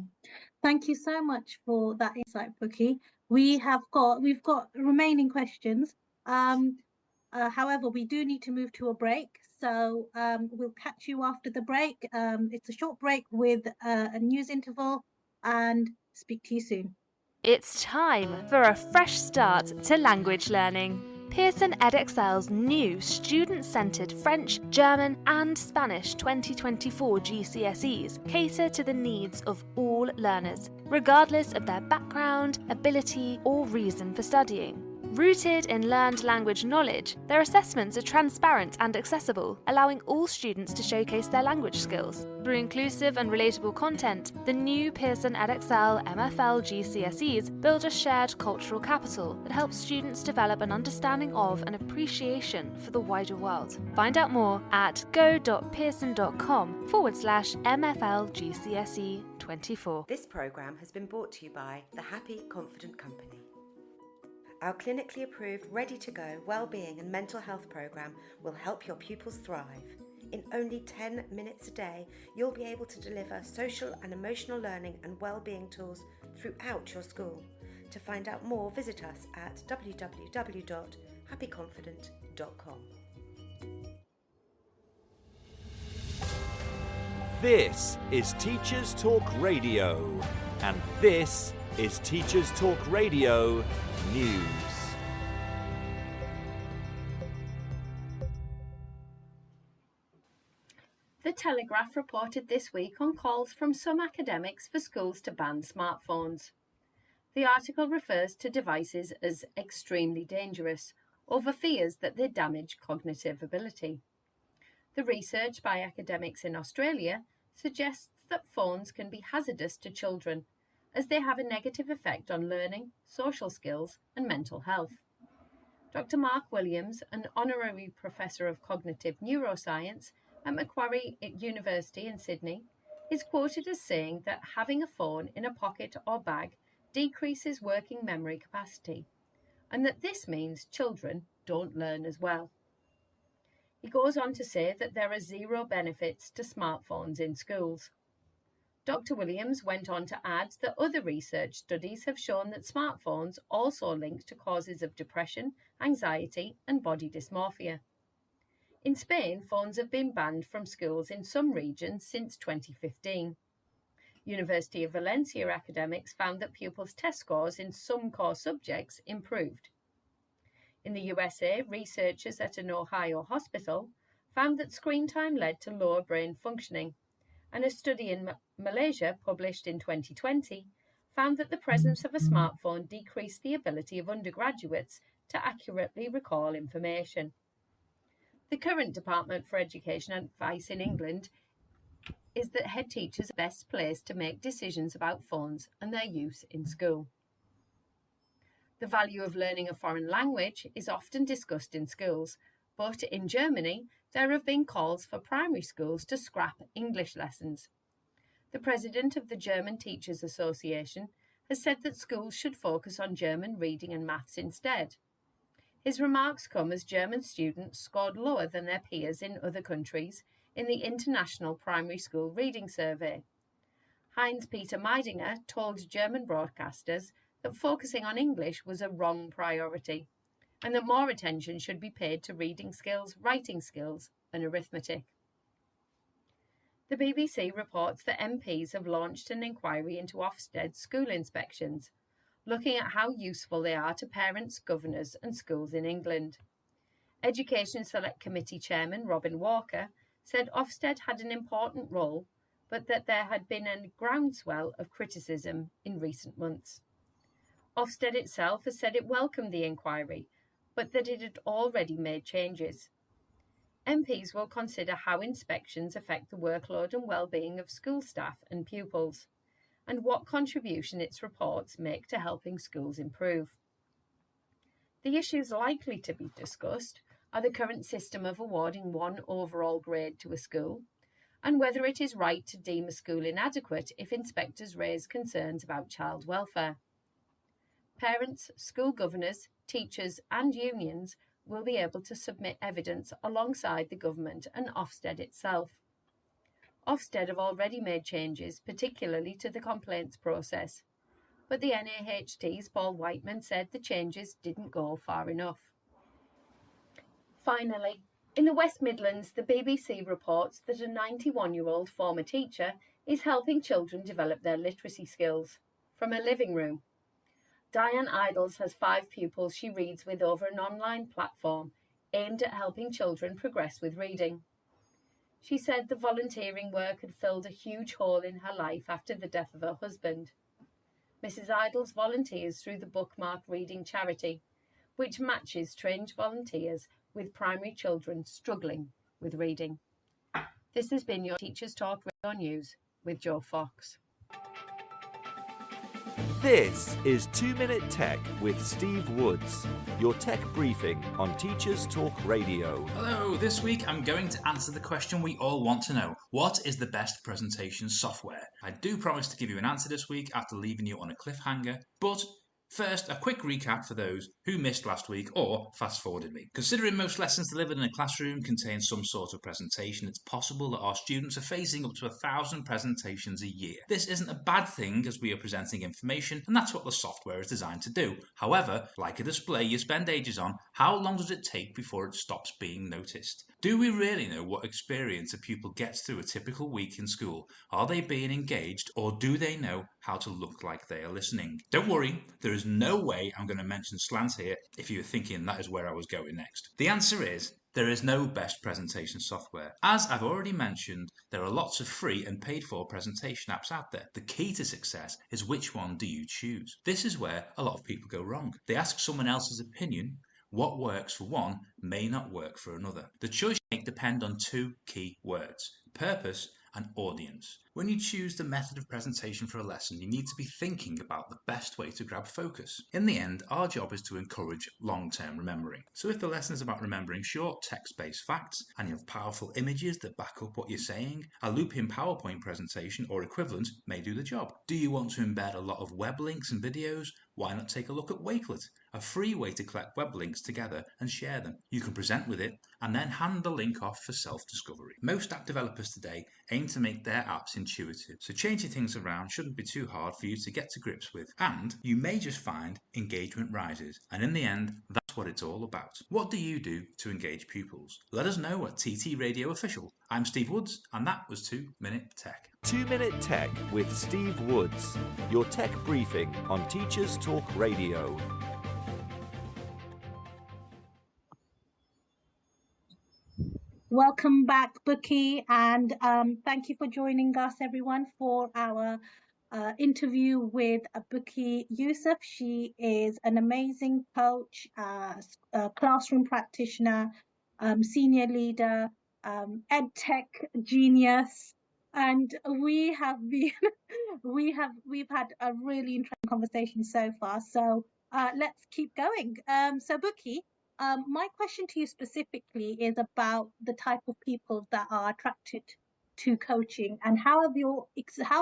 Thank you so much for that insight, Bookie. We've got remaining questions. However, we do need to move to a break. So we'll catch you after the break. It's a short break with a news interval, and speak to you soon. It's time for a fresh start to language learning. Pearson EdXL's new student-centred French, German and Spanish 2024 GCSEs cater to the needs of all learners, regardless of their background, ability or reason for studying. Rooted in learned language knowledge, their assessments are transparent and accessible, allowing all students to showcase their language skills. Through inclusive and relatable content, the new Pearson EdXL MFL GCSEs build a shared cultural capital that helps students develop an understanding of and appreciation for the wider world. Find out more at go.pearson.com/MFL GCSE 24. This programme has been brought to you by the Happy Confident Company. Our clinically approved, ready-to-go wellbeing and mental health programme will help your pupils thrive. In only 10 minutes a day, you'll be able to deliver social and emotional learning and wellbeing tools throughout your school. To find out more, visit us at www.happyconfident.com. This is Teachers Talk Radio, and this is Teachers Talk Radio News. The Telegraph reported this week on calls from some academics for schools to ban smartphones. The article refers to devices as extremely dangerous, over fears that they damage cognitive ability. The research by academics in Australia suggests that phones can be hazardous to children, as they have a negative effect on learning, social skills, and mental health. Dr. Mark Williams, an honorary professor of cognitive neuroscience at Macquarie University in Sydney, is quoted as saying that having a phone in a pocket or bag decreases working memory capacity, and that this means children don't learn as well. He goes on to say that there are zero benefits to smartphones in schools. Dr. Williams went on to add that other research studies have shown that smartphones also link to causes of depression, anxiety, and body dysmorphia. In Spain, phones have been banned from schools in some regions since 2015. University of Valencia academics found that pupils' test scores in some core subjects improved. In the USA, researchers at an Ohio hospital found that screen time led to lower brain functioning, and a study in Malaysia, published in 2020, found that the presence of a smartphone decreased the ability of undergraduates to accurately recall information. The current Department for Education advice in England is that head teachers are best placed to make decisions about phones and their use in school. The value of learning a foreign language is often discussed in schools, but in Germany, there have been calls for primary schools to scrap English lessons. The president of the German Teachers Association has said that schools should focus on German reading and maths instead. His remarks come as German students scored lower than their peers in other countries in the International Primary School Reading Survey. Heinz-Peter Meidinger told German broadcasters that focusing on English was a wrong priority, and that more attention should be paid to reading skills, writing skills, and arithmetic. The BBC reports that MPs have launched an inquiry into Ofsted school inspections, looking at how useful they are to parents, governors, and schools in England. Education Select Committee Chairman Robin Walker said Ofsted had an important role, but that there had been a groundswell of criticism in recent months. Ofsted itself has said it welcomed the inquiry, but that it had already made changes. MPs will consider how inspections affect the workload and well-being of school staff and pupils, and what contribution its reports make to helping schools improve. The issues likely to be discussed are the current system of awarding one overall grade to a school, and whether it is right to deem a school inadequate if inspectors raise concerns about child welfare. Parents, school governors, teachers and unions will be able to submit evidence alongside the government and Ofsted itself. Ofsted have already made changes, particularly to the complaints process, but the NAHT's Paul Whiteman said the changes didn't go far enough. Finally, in the West Midlands, the BBC reports that a 91-year-old former teacher is helping children develop their literacy skills from a living room. Diane Idols has 5 pupils she reads with over an online platform aimed at helping children progress with reading. She said the volunteering work had filled a huge hole in her life after the death of her husband. Mrs. Idols volunteers through the Bookmark Reading Charity, which matches trained volunteers with primary children struggling with reading. This has been your Teachers Talk Radio News with Jo Fox. This is 2 Minute Tech with Steve Woods, your tech briefing on Teachers Talk Radio. Hello, this week I'm going to answer the question we all want to know. What is the best presentation software? I do promise to give you an answer this week after leaving you on a cliffhanger, but first, a quick recap for those who missed last week or fast-forwarded me. Considering most lessons delivered in a classroom contain some sort of presentation, it's possible that our students are facing up to 1,000 presentations a year. This isn't a bad thing as we are presenting information, and that's what the software is designed to do. However, like a display you spend ages on, how long does it take before it stops being noticed? Do we really know what experience a pupil gets through a typical week in school? Are they being engaged, or do they know how to look like they are listening? Don't worry, there is no way I'm going to mention slant here if you were thinking that is where I was going next. The answer is there is no best presentation software. As I've already mentioned, there are lots of free and paid for presentation apps out there. The key to success is which one do you choose? This is where a lot of people go wrong. They ask someone else's opinion. What works for one may not work for another. The choice you make depend on two key words: purpose and audience. When you choose the method of presentation for a lesson, you need to be thinking about the best way to grab focus. In the end, our job is to encourage long-term remembering. So if the lesson is about remembering short text-based facts and you have powerful images that back up what you're saying, a loop-in PowerPoint presentation or equivalent may do the job. Do you want to embed a lot of web links and videos? Why not take a look at Wakelet, a free way to collect web links together and share them. You can present with it and then hand the link off for self-discovery. Most app developers today aim to make their apps intuitive, so changing things around shouldn't be too hard for you to get to grips with, and you may just find engagement rises, and in the end, that's what it's all about. What do you do to engage pupils? Let us know at TT Radio Official. I'm Steve Woods, and that was 2 Minute Tech. 2 Minute Tech with Steve Woods, your tech briefing on Teachers Talk Radio. Welcome back, Bookie, and thank you for joining us, everyone, for our interview with Bookie Yusuf. She is an amazing coach, classroom practitioner, senior leader, ed tech genius, and we have been we've had a really interesting conversation so far. So let's keep going. So Bookie, my question to you specifically is about the type of people that are attracted to coaching, and how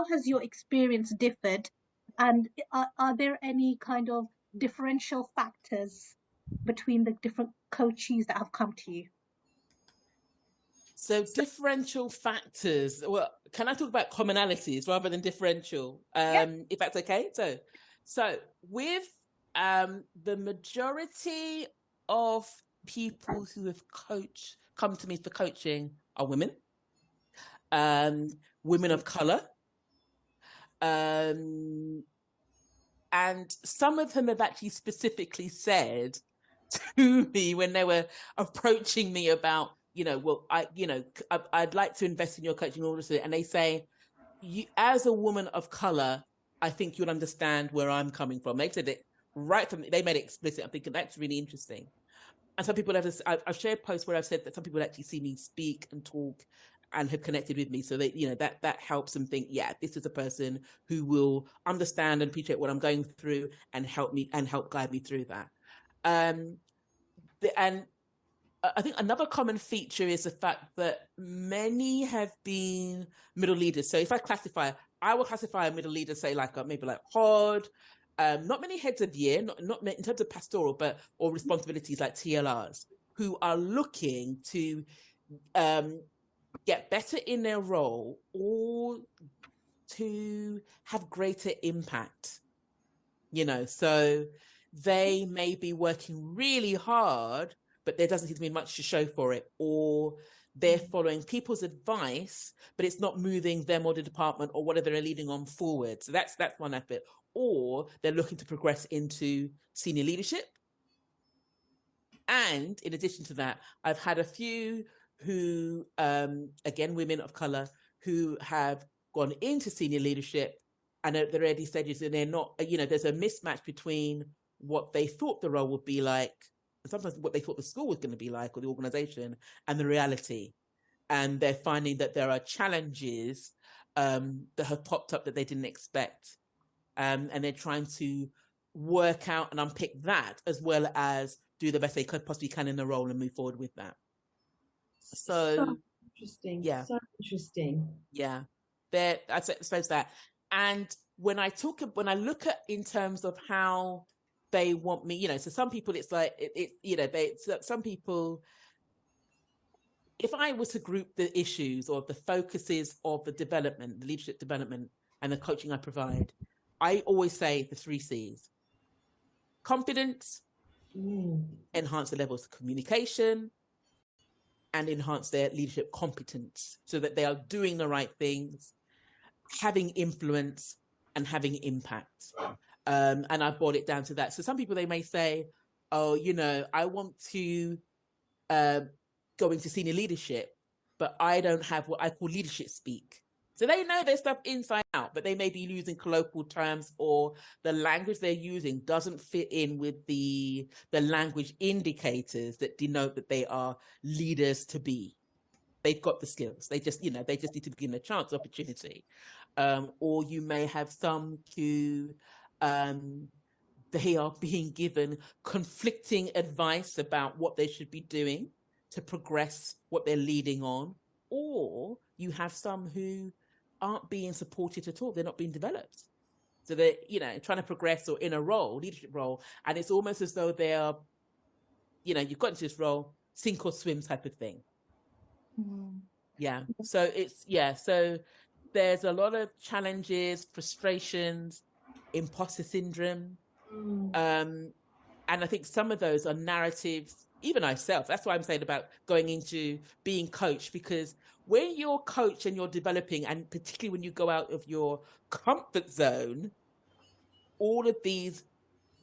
has your experience differed, and are there any kind of differential factors between the different coachees that have come to you? So differential factors. Well, can I talk about commonalities rather than differential? If that's okay. So with the majority of people who have come to me for coaching are women, women of color, and some of them have actually specifically said to me when they were approaching me about, I'd like to invest in your coaching order, and they say, as a woman of color, I think you'll understand where I'm coming from. They said it right from, they made it explicit. I'm thinking that's really interesting. And some people I've shared posts where I've said that some people actually see me speak and talk and have connected with me. So they, that helps them think, yeah, this is a person who will understand and appreciate what I'm going through and help guide me through that. And I think another common feature is the fact that many have been middle leaders. So if I will classify a middle leader, say maybe like HOD, not many heads of year, not in terms of pastoral, or responsibilities like TLRs, who are looking to get better in their role or to have greater impact. So they may be working really hard, but there doesn't seem to be much to show for it, or they're following people's advice, but it's not moving them or the department or whatever they're leading on forward. So that's one aspect. Or they're looking to progress into senior leadership. And in addition to that, I've had a few who, again, women of color, who have gone into senior leadership and at the early stages, and they're not, there's a mismatch between what they thought the role would be like, and sometimes what they thought the school was going to be like, or the organization, and the reality. And they're finding that there are challenges that have popped up that they didn't expect. And they're trying to work out and unpick that, as well as do the best they could possibly can in the role and move forward with that. So interesting. Yeah. So interesting. Yeah. I suppose that. And when I look at in terms of how they want me, so some people, it's like, some people, if I was to group the issues or the focuses of the development, the leadership development and the coaching I provide, I always say the 3 C's: confidence, enhance the levels of communication, and enhance their leadership competence so that they are doing the right things, having influence and having impact. And I brought it down to that. So some people, they may say, oh, I want to go into senior leadership, but I don't have what I call leadership speak. So they know their stuff inside out, but they may be using colloquial terms, or the language they're using doesn't fit in with the language indicators that denote that they are leaders to be. They've got the skills. They just need to be given a chance, opportunity. Or you may have some who they are being given conflicting advice about what they should be doing to progress what they're leading on. Or you have some who aren't being supported at all. They're not being developed. So they're, trying to progress or in a role, leadership role, and it's almost as though they are, you've got into this role, sink or swim type of thing. Yeah. So so there's a lot of challenges, frustrations, imposter syndrome. And I think some of those are narratives, even myself. That's why I'm saying about going into being coach, because when you're coach and you're developing, and particularly when you go out of your comfort zone, all of these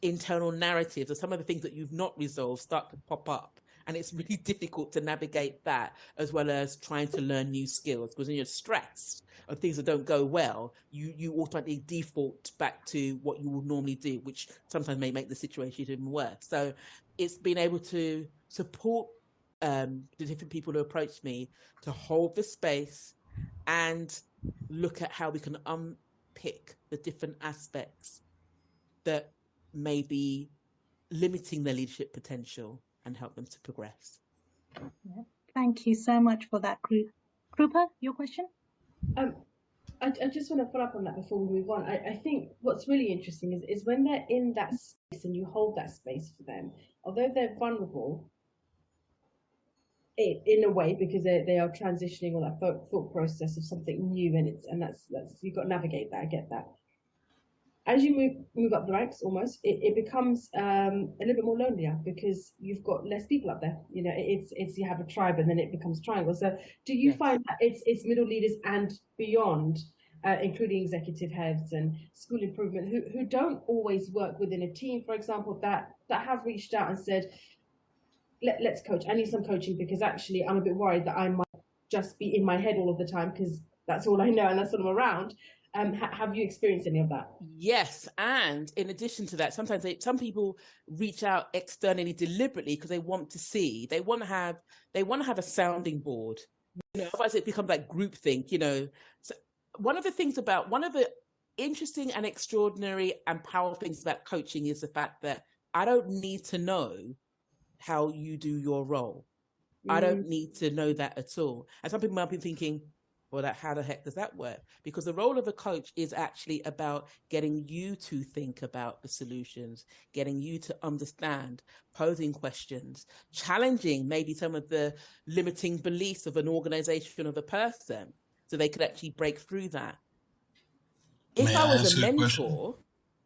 internal narratives or some of the things that you've not resolved start to pop up. And it's really difficult to navigate that, as well as trying to learn new skills. Because when you're stressed or things that don't go well, you automatically default back to what you would normally do, which sometimes may make the situation even worse. So it's being able to support the different people who approach me to hold the space and look at how we can unpick the different aspects that may be limiting their leadership potential and help them to progress. Yeah. Thank you so much for that, Krupa. Your question? I just want to follow up on that before we move on. I think what's really interesting is when they're in that space and you hold that space for them, although they're vulnerable in a way, because they are transitioning on that thought process of something new, and that's you've got to navigate that. I get that. As you move up the ranks, almost it becomes a little bit more lonelier, because you've got less people up there. It's you have a tribe, and then it becomes triangle. So do you find that it's middle leaders and beyond, including executive heads and school improvement, who don't always work within a team, for example, that have reached out and said, let's coach. I need some coaching, because actually I'm a bit worried that I might just be in my head all of the time, because that's all I know and that's what I'm around. Have you experienced any of that? Yes, and in addition to that, sometimes some people reach out externally deliberately because they want to have a sounding board. Otherwise it becomes like groupthink. So one of the interesting and extraordinary and powerful things about coaching is the fact that I don't need to know how you do your role. I don't need to know that at all. And some people might be thinking, well, how the heck does that work? Because the role of a coach is actually about getting you to think about the solutions, getting you to understand, posing questions, challenging maybe some of the limiting beliefs of an organization or the person, so they could actually break through that. If I was a mentor,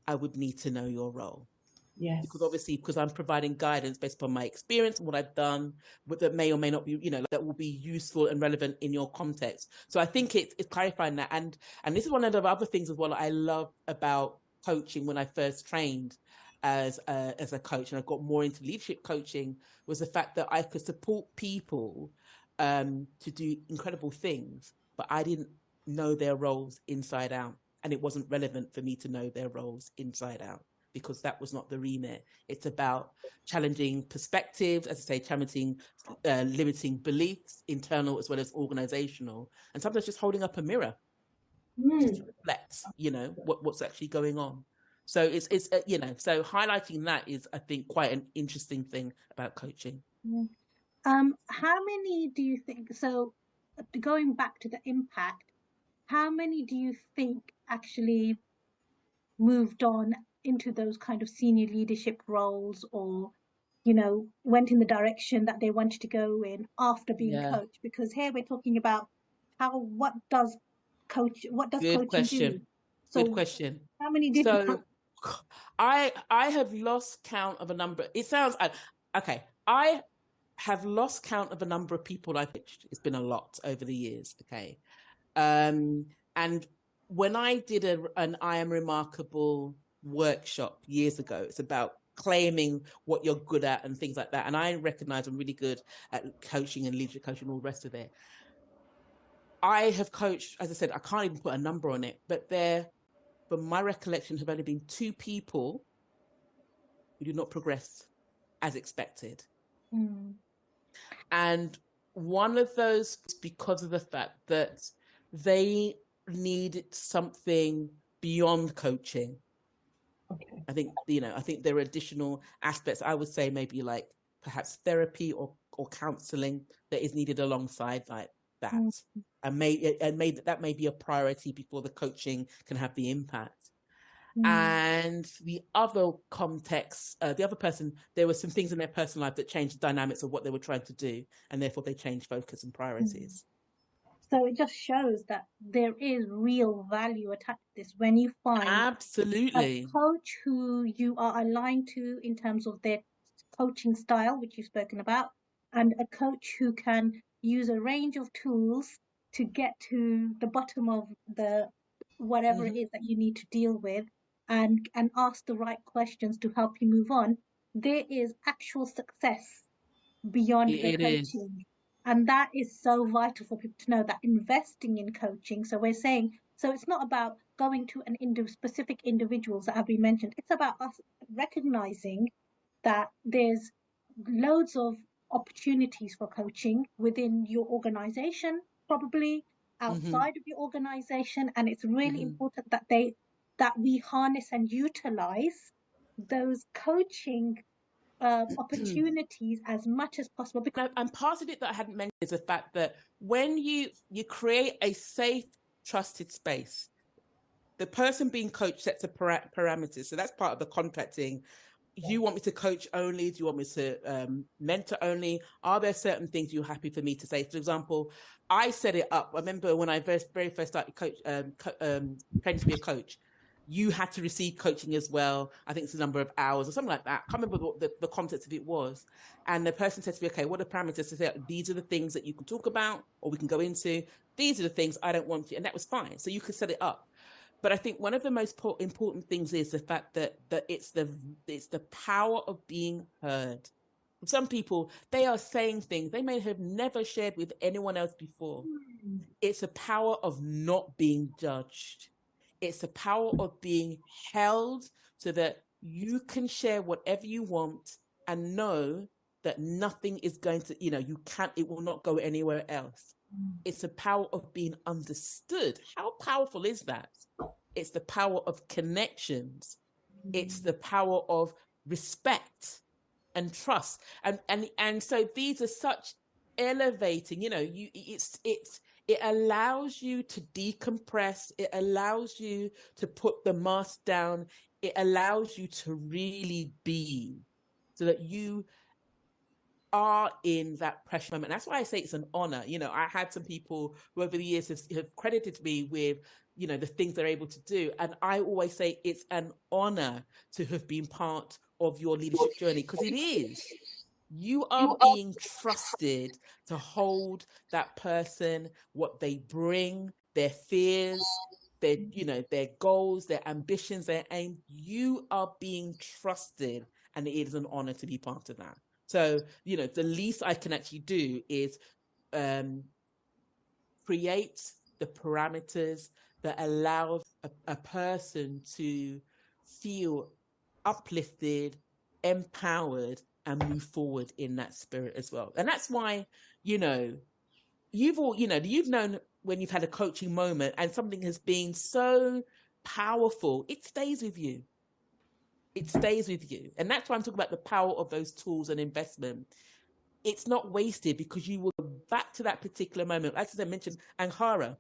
I would need to know your role. Yes. Because I'm providing guidance based upon my experience and what I've done, but that may or may not be, that will be useful and relevant in your context. So I think it's clarifying that. And this is one of the other things as well I love about coaching when I first trained as a coach, and I got more into leadership coaching, was the fact that I could support people to do incredible things, but I didn't know their roles inside out. And it wasn't relevant for me to know their roles inside out. because that was not the remit. It's about challenging perspectives, as I say, challenging limiting beliefs, internal as well as organizational, and sometimes just holding up a mirror to reflect, what's actually going on. So it's so highlighting that is, I think, quite an interesting thing about coaching. How many do you think, so going back to the impact, how many do you think actually moved on into those kind of senior leadership roles, or went in the direction that they wanted to go in after being coached? Because here we're talking about what does Good coaching do? question. So Good question. how many did I have lost count of a number. It sounds okay. I have lost count of a number of people I've pitched. It's been a lot over the years. Okay. And when I did an I Am Remarkable workshop years ago, it's about claiming what you're good at and things like that. And I recognize I'm really good at coaching and leadership coaching and all the rest of it. I have coached, as I said, I can't even put a number on it, but there, from my recollection, have only been 2 people who did not progress as expected. And one of those is because of the fact that they needed something beyond coaching. Okay. I think there are additional aspects. I would say maybe like perhaps therapy or counseling that is needed alongside like that. And that may be a priority before the coaching can have the impact. And the other context, the other person, there were some things in their personal life that changed the dynamics of what they were trying to do, and therefore they changed focus and priorities. So it just shows that there is real value attached to this when you find absolutely a coach who you are aligned to in terms of their coaching style, which you've spoken about, and a coach who can use a range of tools to get to the bottom of the whatever it is that you need to deal with, and ask the right questions to help you move on. There is actual success beyond the coaching. And that is so vital for people to know, that investing in coaching. So we're saying, so it's not about going to specific individuals that have been mentioned. It's about us recognizing that there's loads of opportunities for coaching within your organization, probably outside of your organization. And it's really important that we harness and utilize those coaching opportunities as much as possible. And part of it that I hadn't mentioned is the fact that when you create a safe, trusted space, the person being coached sets the parameters. So that's part of the contracting. You want me to coach only? Do you want me to mentor only? Are there certain things you're happy for me to say? For example, I set it up. I remember when I very first started training to be a coach, you had to receive coaching as well. I think it's a number of hours or something like that. I can't remember what the context of it was. And the person said to me, okay, what are the parameters? To say, these are the things that you can talk about or we can go into. These are the things I don't want to. And that was fine. So you could set it up. But I think one of the most important things is the fact that it's the power of being heard. Some people, they are saying things they may have never shared with anyone else before. It's a power of not being judged. It's the power of being held so that you can share whatever you want and know that nothing is going to, it will not go anywhere else. It's the power of being understood. How powerful is that? It's the power of connections. It's the power of respect and trust. And so these are such elevating, it allows you to decompress. It allows you to put the mask down. It allows you to really be, so that you are in that precious moment. That's why I say it's an honor. I had some people who over the years have credited me with, the things they're able to do. And I always say it's an honor to have been part of your leadership journey, because it is. You are being trusted to hold that person, what they bring, their fears, their goals, their ambitions, their aim. You are being trusted, and it is an honor to be part of that. So, the least I can actually do is create the parameters that allow a person to feel uplifted, empowered, and move forward in that spirit as well. And that's why, you've known when you've had a coaching moment and something has been so powerful, it stays with you. It stays with you. And that's why I'm talking about the power of those tools and investment. It's not wasted because you will go back to that particular moment. As I mentioned, Anghara.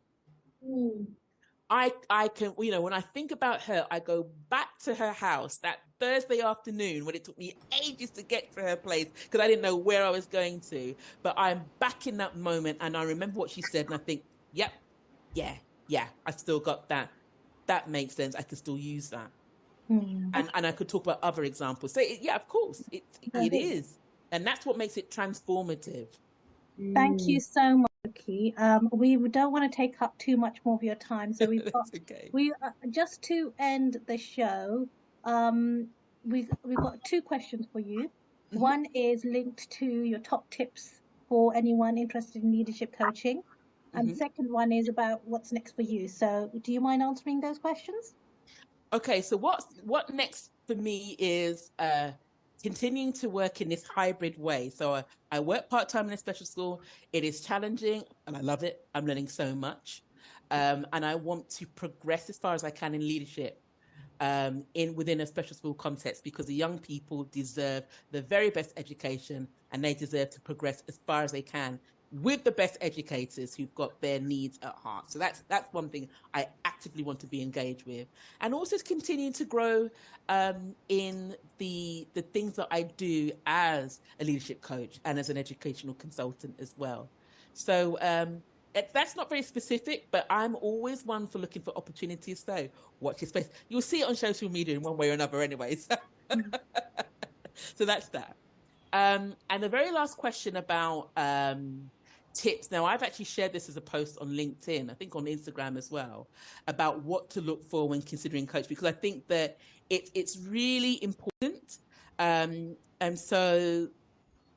I can, when I think about her, I go back to her house that Thursday afternoon when it took me ages to get to her place because I didn't know where I was going to. But I'm back in that moment and I remember what she said and I think, yep, yeah, I still got that. That makes sense. I can still use that. And I could talk about other examples. So yeah, of course, it is. And that's what makes it transformative. Thank you so much, Vicky. We don't want to take up too much more of your time, so we've got okay. Just to end the show. We've got two questions for you. Mm-hmm. One is linked to your top tips for anyone interested in leadership coaching, and the second one is about what's next for you. So, do you mind answering those questions? Okay, so what next for me is continuing to work in this hybrid way. So I work part-time in a special school. It is challenging and I love it. I'm learning so much. And I want to progress as far as I can in leadership within a special school context because the young people deserve the very best education and they deserve to progress as far as they can with the best educators who've got their needs at heart. So that's one thing I actively want to be engaged with. And also continue to grow in the things that I do as a leadership coach and as an educational consultant as well. So that's not very specific, but I'm always one for looking for opportunities. So watch your space. You'll see it on social media in one way or another anyway. So, so that's that. And the very last question about tips. Now, I've actually shared this as a post on LinkedIn, I think on Instagram as well, about what to look for when considering coach, because I think that it's really important. And so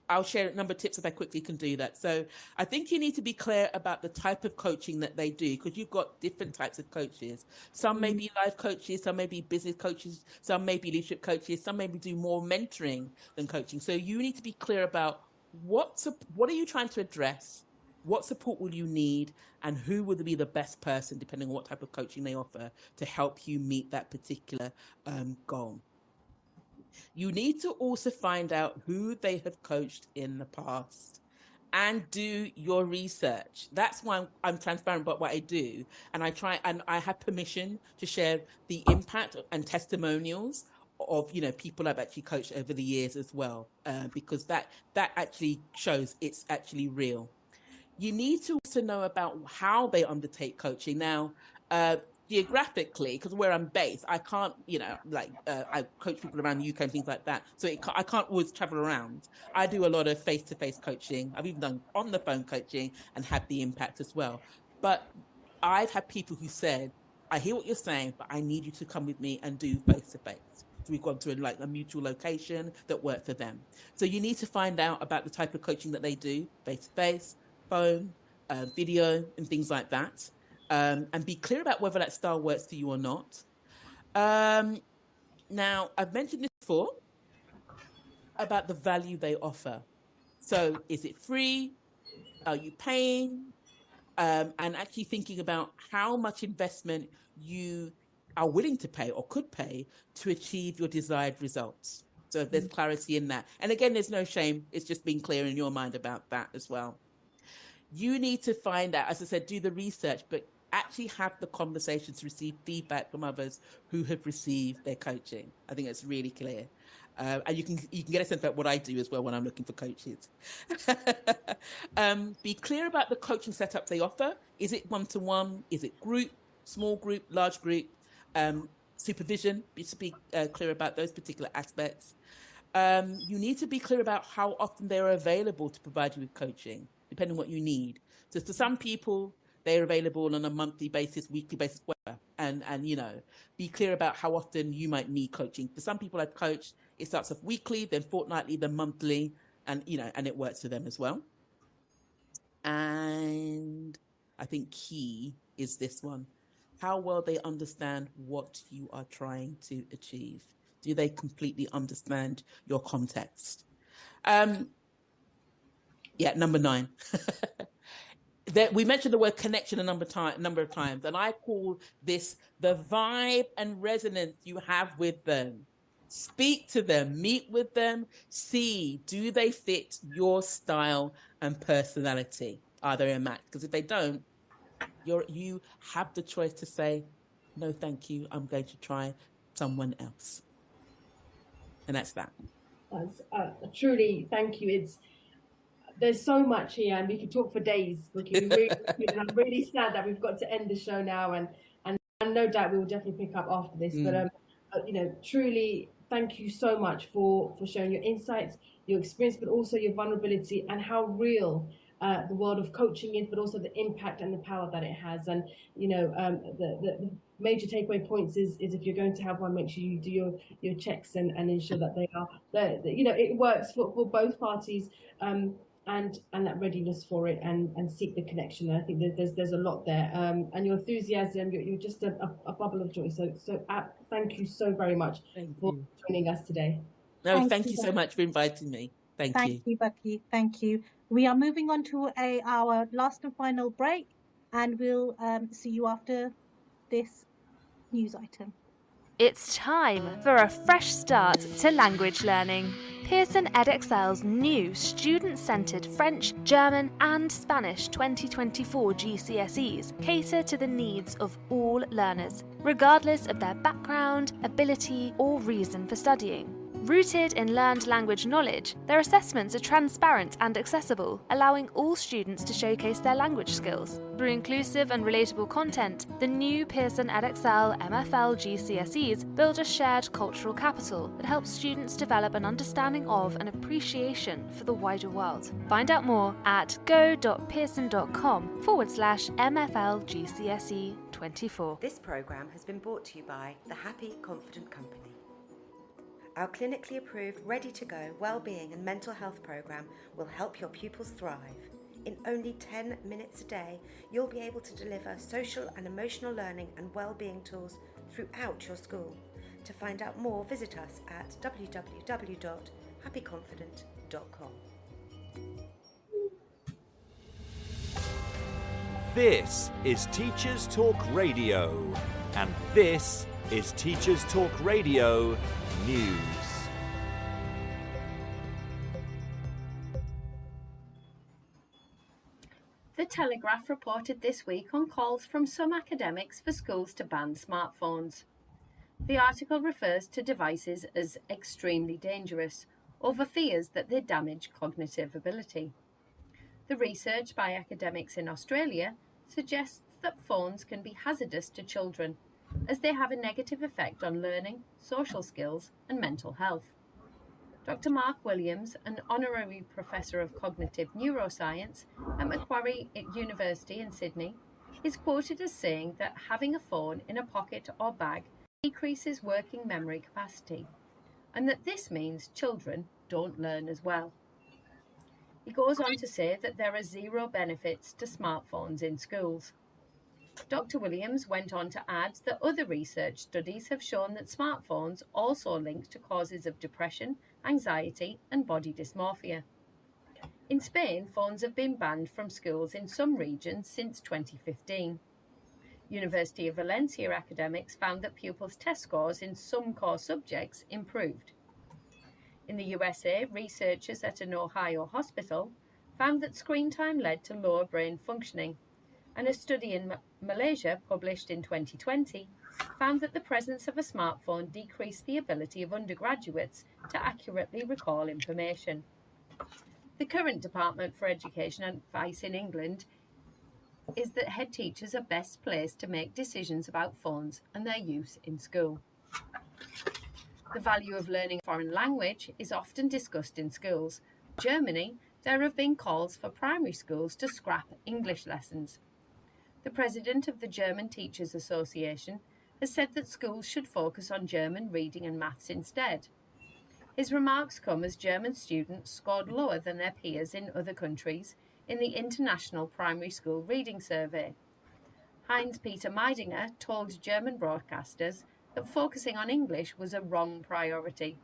I'll share a number of tips if I quickly can do that. So I think you need to be clear about the type of coaching that they do, because you've got different types of coaches. Some may be life coaches, some may be business coaches, some may be leadership coaches, some maybe do more mentoring than coaching. So you need to be clear about what are you trying to address? What support will you need? And who will be the best person, depending on what type of coaching they offer, to help you meet that particular goal. You need to also find out who they have coached in the past and do your research. That's why I'm transparent about what I do. And I try, and I have permission to share the impact and testimonials of, people I've actually coached over the years as well, because that actually shows it's actually real. You need to also know about how they undertake coaching. Now, geographically, because where I'm based, I can't, I coach people around the UK and things like that. So I can't always travel around. I do a lot of face-to-face coaching. I've even done on the phone coaching and had the impact as well. But I've had people who said, I hear what you're saying, but I need you to come with me and do face-to-face. So we've gone to a mutual location that worked for them. So you need to find out about the type of coaching that they do, face-to-face, phone, video, and things like that. And be clear about whether that style works for you or not. Now, I've mentioned this before about the value they offer. So is it free? Are you paying? And actually thinking about how much investment you are willing to pay or could pay to achieve your desired results. So if there's clarity in that. And again, there's no shame. It's just being clear in your mind about that as well. You need to find out, as I said, do the research, but actually have the conversations, receive feedback from others who have received their coaching. I think it's really clear. And you can get a sense about what I do as well when I'm looking for coaches. Be clear about the coaching setup they offer. Is it one-to-one? Is it group, small group, large group? Supervision, be clear about those particular aspects. You need to be clear about how often they're available to provide you with coaching, depending on what you need. So to some people, they're available on a monthly basis, weekly basis, whatever. And be clear about how often you might need coaching. For some people I've coached, it starts off weekly, then fortnightly, then monthly, and and it works for them as well. And I think key is this one: how well they understand what you are trying to achieve. Do they completely understand your context? Number 9. We mentioned the word connection a number of times, and I call this the vibe and resonance you have with them. Speak to them, meet with them, see, do they fit your style and personality? Are they a match? Because if they don't, you have the choice to say, no, thank you, I'm going to try someone else. And that's that. Truly, thank you. There's so much here, and we could talk for days. And I'm really sad that we've got to end the show now, and no doubt we will definitely pick up after this. But truly, thank you so much for sharing your insights, your experience, but also your vulnerability and how real the world of coaching is, but also the impact and the power that it has. And the major takeaway points is if you're going to have one, make sure you do your checks and ensure that they are it works for both parties. And that readiness for it, and seek the connection. And I think that there's a lot there. And your enthusiasm, you're just a bubble of joy. So thank you so very much for joining us today. No, thank you so much for inviting me. Thank you. Thank you, Becky. Thank you. We are moving on to our last and final break, and we'll see you after this news item. It's time for a fresh start to language learning. Pearson EdXL's new student-centred French, German and Spanish 2024 GCSEs cater to the needs of all learners, regardless of their background, ability or reason for studying. Rooted in learned language knowledge, their assessments are transparent and accessible, allowing all students to showcase their language skills. Through inclusive and relatable content, the new Pearson EdXL MFL GCSEs build a shared cultural capital that helps students develop an understanding of and appreciation for the wider world. Find out more at go.pearson.com/MFL GCSE 24. This programme has been brought to you by the Happy Confident Company. Our clinically approved, ready-to-go wellbeing and mental health programme will help your pupils thrive. In only 10 minutes a day, you'll be able to deliver social and emotional learning and wellbeing tools throughout your school. To find out more, visit us at www.happyconfident.com. This is Teachers Talk Radio, and this is Teachers Talk Radio News. The Telegraph reported this week on calls from some academics for schools to ban smartphones. The article refers to devices as extremely dangerous, over fears that they damage cognitive ability. The research by academics in Australia suggests that phones can be hazardous to children, as they have a negative effect on learning, social skills and mental health. Dr. Mark Williams, an honorary professor of cognitive neuroscience at Macquarie University in Sydney, is quoted as saying that having a phone in a pocket or bag decreases working memory capacity, and that this means children don't learn as well. He goes on to say that there are zero benefits to smartphones in schools. Dr. Williams went on to add that other research studies have shown that smartphones also link to causes of depression, anxiety and body dysmorphia. In Spain, phones have been banned from schools in some regions since 2015. University of Valencia academics found that pupils' test scores in some core subjects improved. In the USA, researchers at an Ohio hospital found that screen time led to lower brain functioning, and a study in Malaysia, published in 2020, found that the presence of a smartphone decreased the ability of undergraduates to accurately recall information. The current Department for Education advice in England is that head teachers are best placed to make decisions about phones and their use in school. The value of learning a foreign language is often discussed in schools. In Germany, there have been calls for primary schools to scrap English lessons. The president of the German Teachers Association has said that schools should focus on German reading and maths instead. His remarks come as German students scored lower than their peers in other countries in the International Primary School Reading Survey. Heinz-Peter Meidinger told German broadcasters that focusing on English was a wrong priority,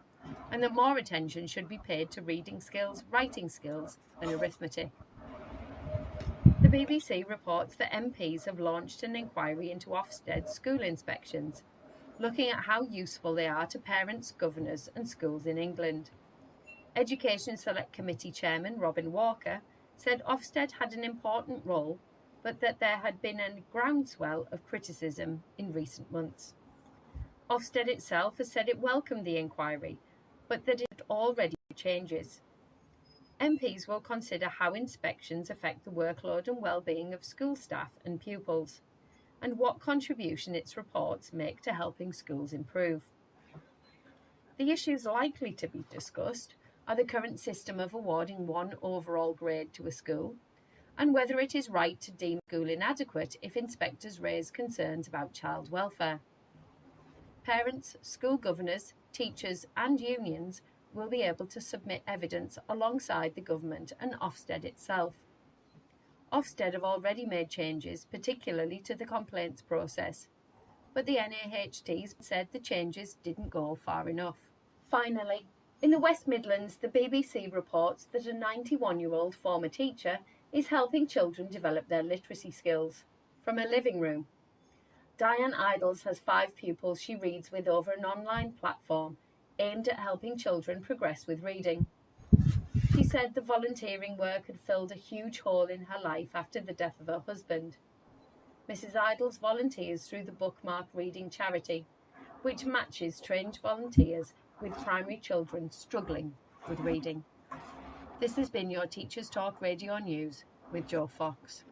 and that more attention should be paid to reading skills, writing skills, and arithmetic. The BBC reports that MPs have launched an inquiry into Ofsted school inspections, looking at how useful they are to parents, governors, and schools in England. Education Select Committee Chairman Robin Walker said Ofsted had an important role, but that there had been a groundswell of criticism in recent months. Ofsted itself has said it welcomed the inquiry, but that it already changes. MPs will consider how inspections affect the workload and well-being of school staff and pupils, and what contribution its reports make to helping schools improve. The issues likely to be discussed are the current system of awarding one overall grade to a school, and whether it is right to deem a school inadequate if inspectors raise concerns about child welfare. Parents, school governors, teachers and unions will be able to submit evidence alongside the government and Ofsted itself. Ofsted have already made changes, particularly to the complaints process, but the NAHT said the changes didn't go far enough. Finally, in the West Midlands, the BBC reports that a 91-year-old former teacher is helping children develop their literacy skills from a living room. Diane Idols has 5 pupils she reads with over an online platform aimed at helping children progress with reading. She said the volunteering work had filled a huge hole in her life after the death of her husband. Mrs. Idols volunteers through the Bookmark Reading Charity, which matches trained volunteers with primary children struggling with reading. This has been your Teachers Talk Radio News with Joe Fox.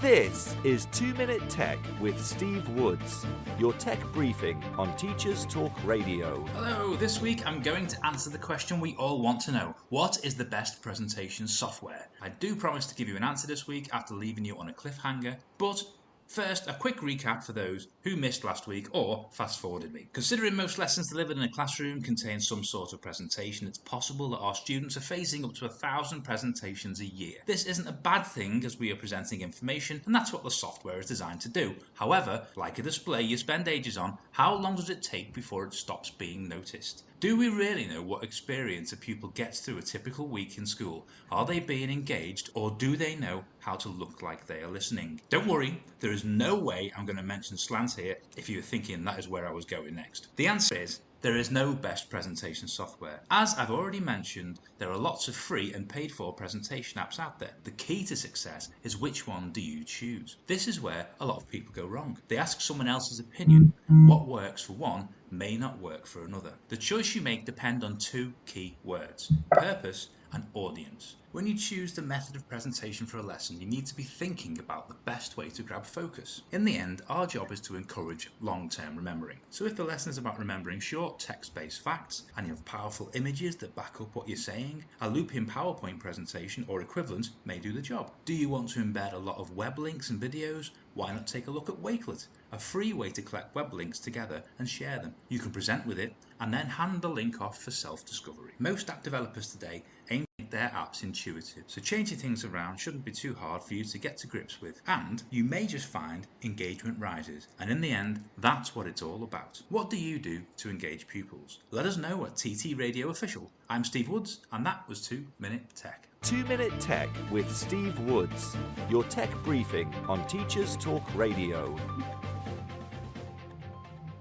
This is 2 Minute Tech with Steve Woods, your tech briefing on Teachers Talk Radio. Hello, this week I'm going to answer the question we all want to know. What is the best presentation software? I do promise to give you an answer this week after leaving you on a cliffhanger, but first, a quick recap for those who missed last week or fast-forwarded me. Considering most lessons delivered in a classroom contain some sort of presentation, it's possible that our students are facing up to 1,000 presentations a year. This isn't a bad thing as we are presenting information, and that's what the software is designed to do. However, like a display you spend ages on, how long does it take before it stops being noticed? Do we really know what experience a pupil gets through a typical week in school? Are they being engaged, or do they know how to look like they are listening? Don't worry, there is no way I'm going to mention slant here if you're thinking that is where I was going next. The answer is, there is no best presentation software. As I've already mentioned, there are lots of free and paid for presentation apps out there. The key to success is which one do you choose? This is where a lot of people go wrong. They ask someone else's opinion. What works for one may not work for another. The choice you make depends on 2 key words: purpose and audience. When you choose the method of presentation for a lesson, you need to be thinking about the best way to grab focus. In the end, our job is to encourage long-term remembering. So if the lesson is about remembering short text-based facts and you have powerful images that back up what you're saying, a loop-in PowerPoint presentation or equivalent may do the job. Do you want to embed a lot of web links and videos? Why not take a look at Wakelet, a free way to collect web links together and share them. You can present with it and then hand the link off for self-discovery. Most app developers today aim to make their apps intuitive, so changing things around shouldn't be too hard for you to get to grips with, and you may just find engagement rises, and in the end, that's what it's all about. What do you do to engage pupils? Let us know at TT Radio Official. I'm Steve Woods, and that was 2 Minute Tech. 2 Minute Tech with Steve Woods, your tech briefing on Teachers Talk Radio.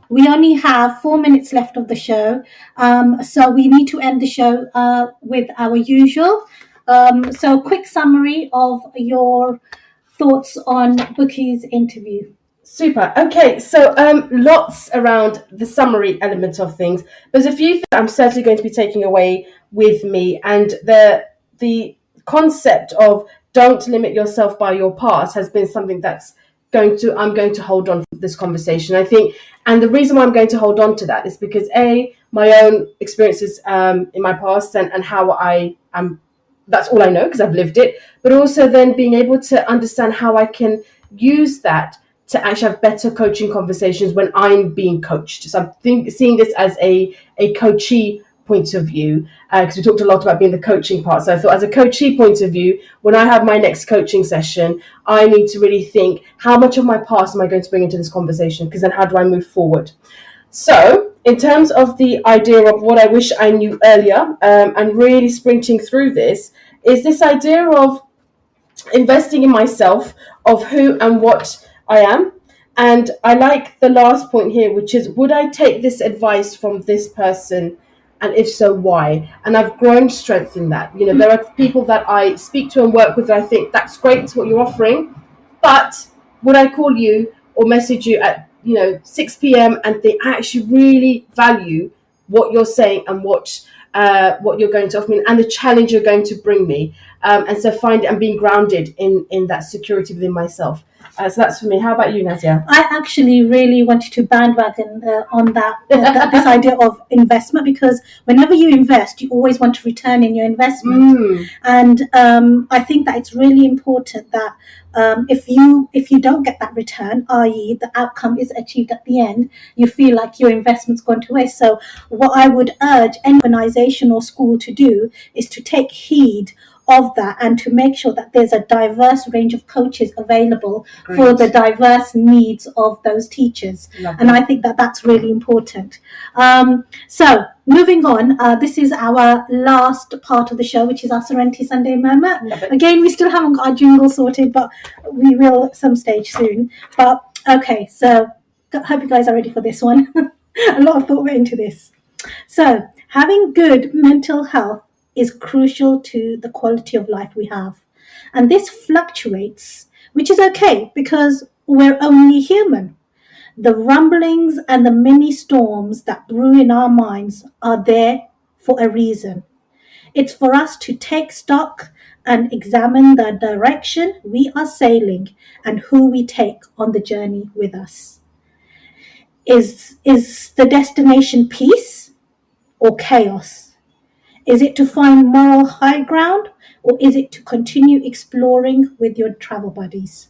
We only have 4 minutes left of the show, so we need to end the show with our usual. So quick summary of your thoughts on Bookie's interview. Super. Okay, so lots around the summary element of things. There's a few things I'm certainly going to be taking away with me, and the concept of don't limit yourself by your past has been something that's I'm going to hold on for this conversation, I think. And the reason why I'm going to hold on to that is because my own experiences in my past and how I am, that's all I know because I've lived it, but also then being able to understand how I can use that to actually have better coaching conversations when I'm being coached. So I'm seeing this as a coachee point of view, because we talked a lot about being the coaching part. So I thought, as a coachee point of view, when I have my next coaching session, I need to really think, how much of my past am I going to bring into this conversation? Because then how do I move forward? So in terms of the idea of what I wish I knew earlier, and really sprinting through this, is this idea of investing in myself, of who and what I am. And I like the last point here, which is, would I take this advice from this person? And if so, why? And I've grown strength in that. You know, there are people that I speak to and work with that I think, that's great, what you're offering, but would I call you or message you at 6 p.m. and they actually really value what you're saying and what you're going to offer me and the challenge you're going to bring me, and so find it and being grounded in that security within myself. So that's for me. How about you, Nazya? I actually really wanted to bandwagon on this idea of investment, because whenever you invest, you always want to return in your investment. And I think that it's really important that if you don't get that return, i.e. the outcome is achieved at the end, you feel like your investment's gone to waste. So what I would urge any organisation or school to do is to take heed of that and to make sure that there's a diverse range of coaches available for the diverse needs of those teachers. And I think that that's really important. So moving on, this is our last part of the show, which is our Serenity Sunday moment. Again, we still haven't got our jingle sorted, but we will at some stage soon. But okay, so I hope you guys are ready for this one. A lot of thought went into this. So having good mental health is crucial to the quality of life we have. And this fluctuates, which is okay because we're only human. The rumblings and the mini storms that brew in our minds are there for a reason. It's for us to take stock and examine the direction we are sailing and who we take on the journey with us. Is the destination peace or chaos? Is it to find moral high ground, or is it to continue exploring with your travel buddies?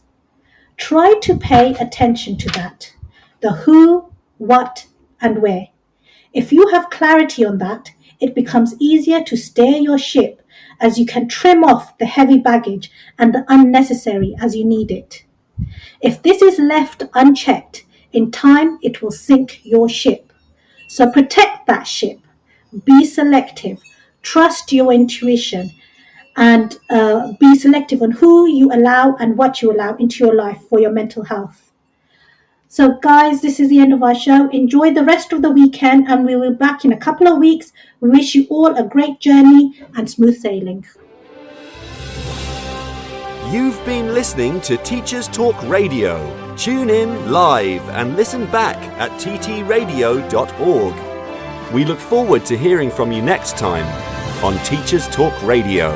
Try to pay attention to that, the who, what, and where. If you have clarity on that, it becomes easier to steer your ship, as you can trim off the heavy baggage and the unnecessary as you need it. If this is left unchecked, in time it will sink your ship. So protect that ship. Be selective. Trust your intuition, and be selective on who you allow and what you allow into your life for your mental health. So guys, this is the end of our show. Enjoy the rest of the weekend, and we will be back in a couple of weeks. We wish you all a great journey and smooth sailing. You've been listening to Teachers Talk Radio. Tune in live and listen back at ttradio.org. We look forward to hearing from you next time on Teachers Talk Radio.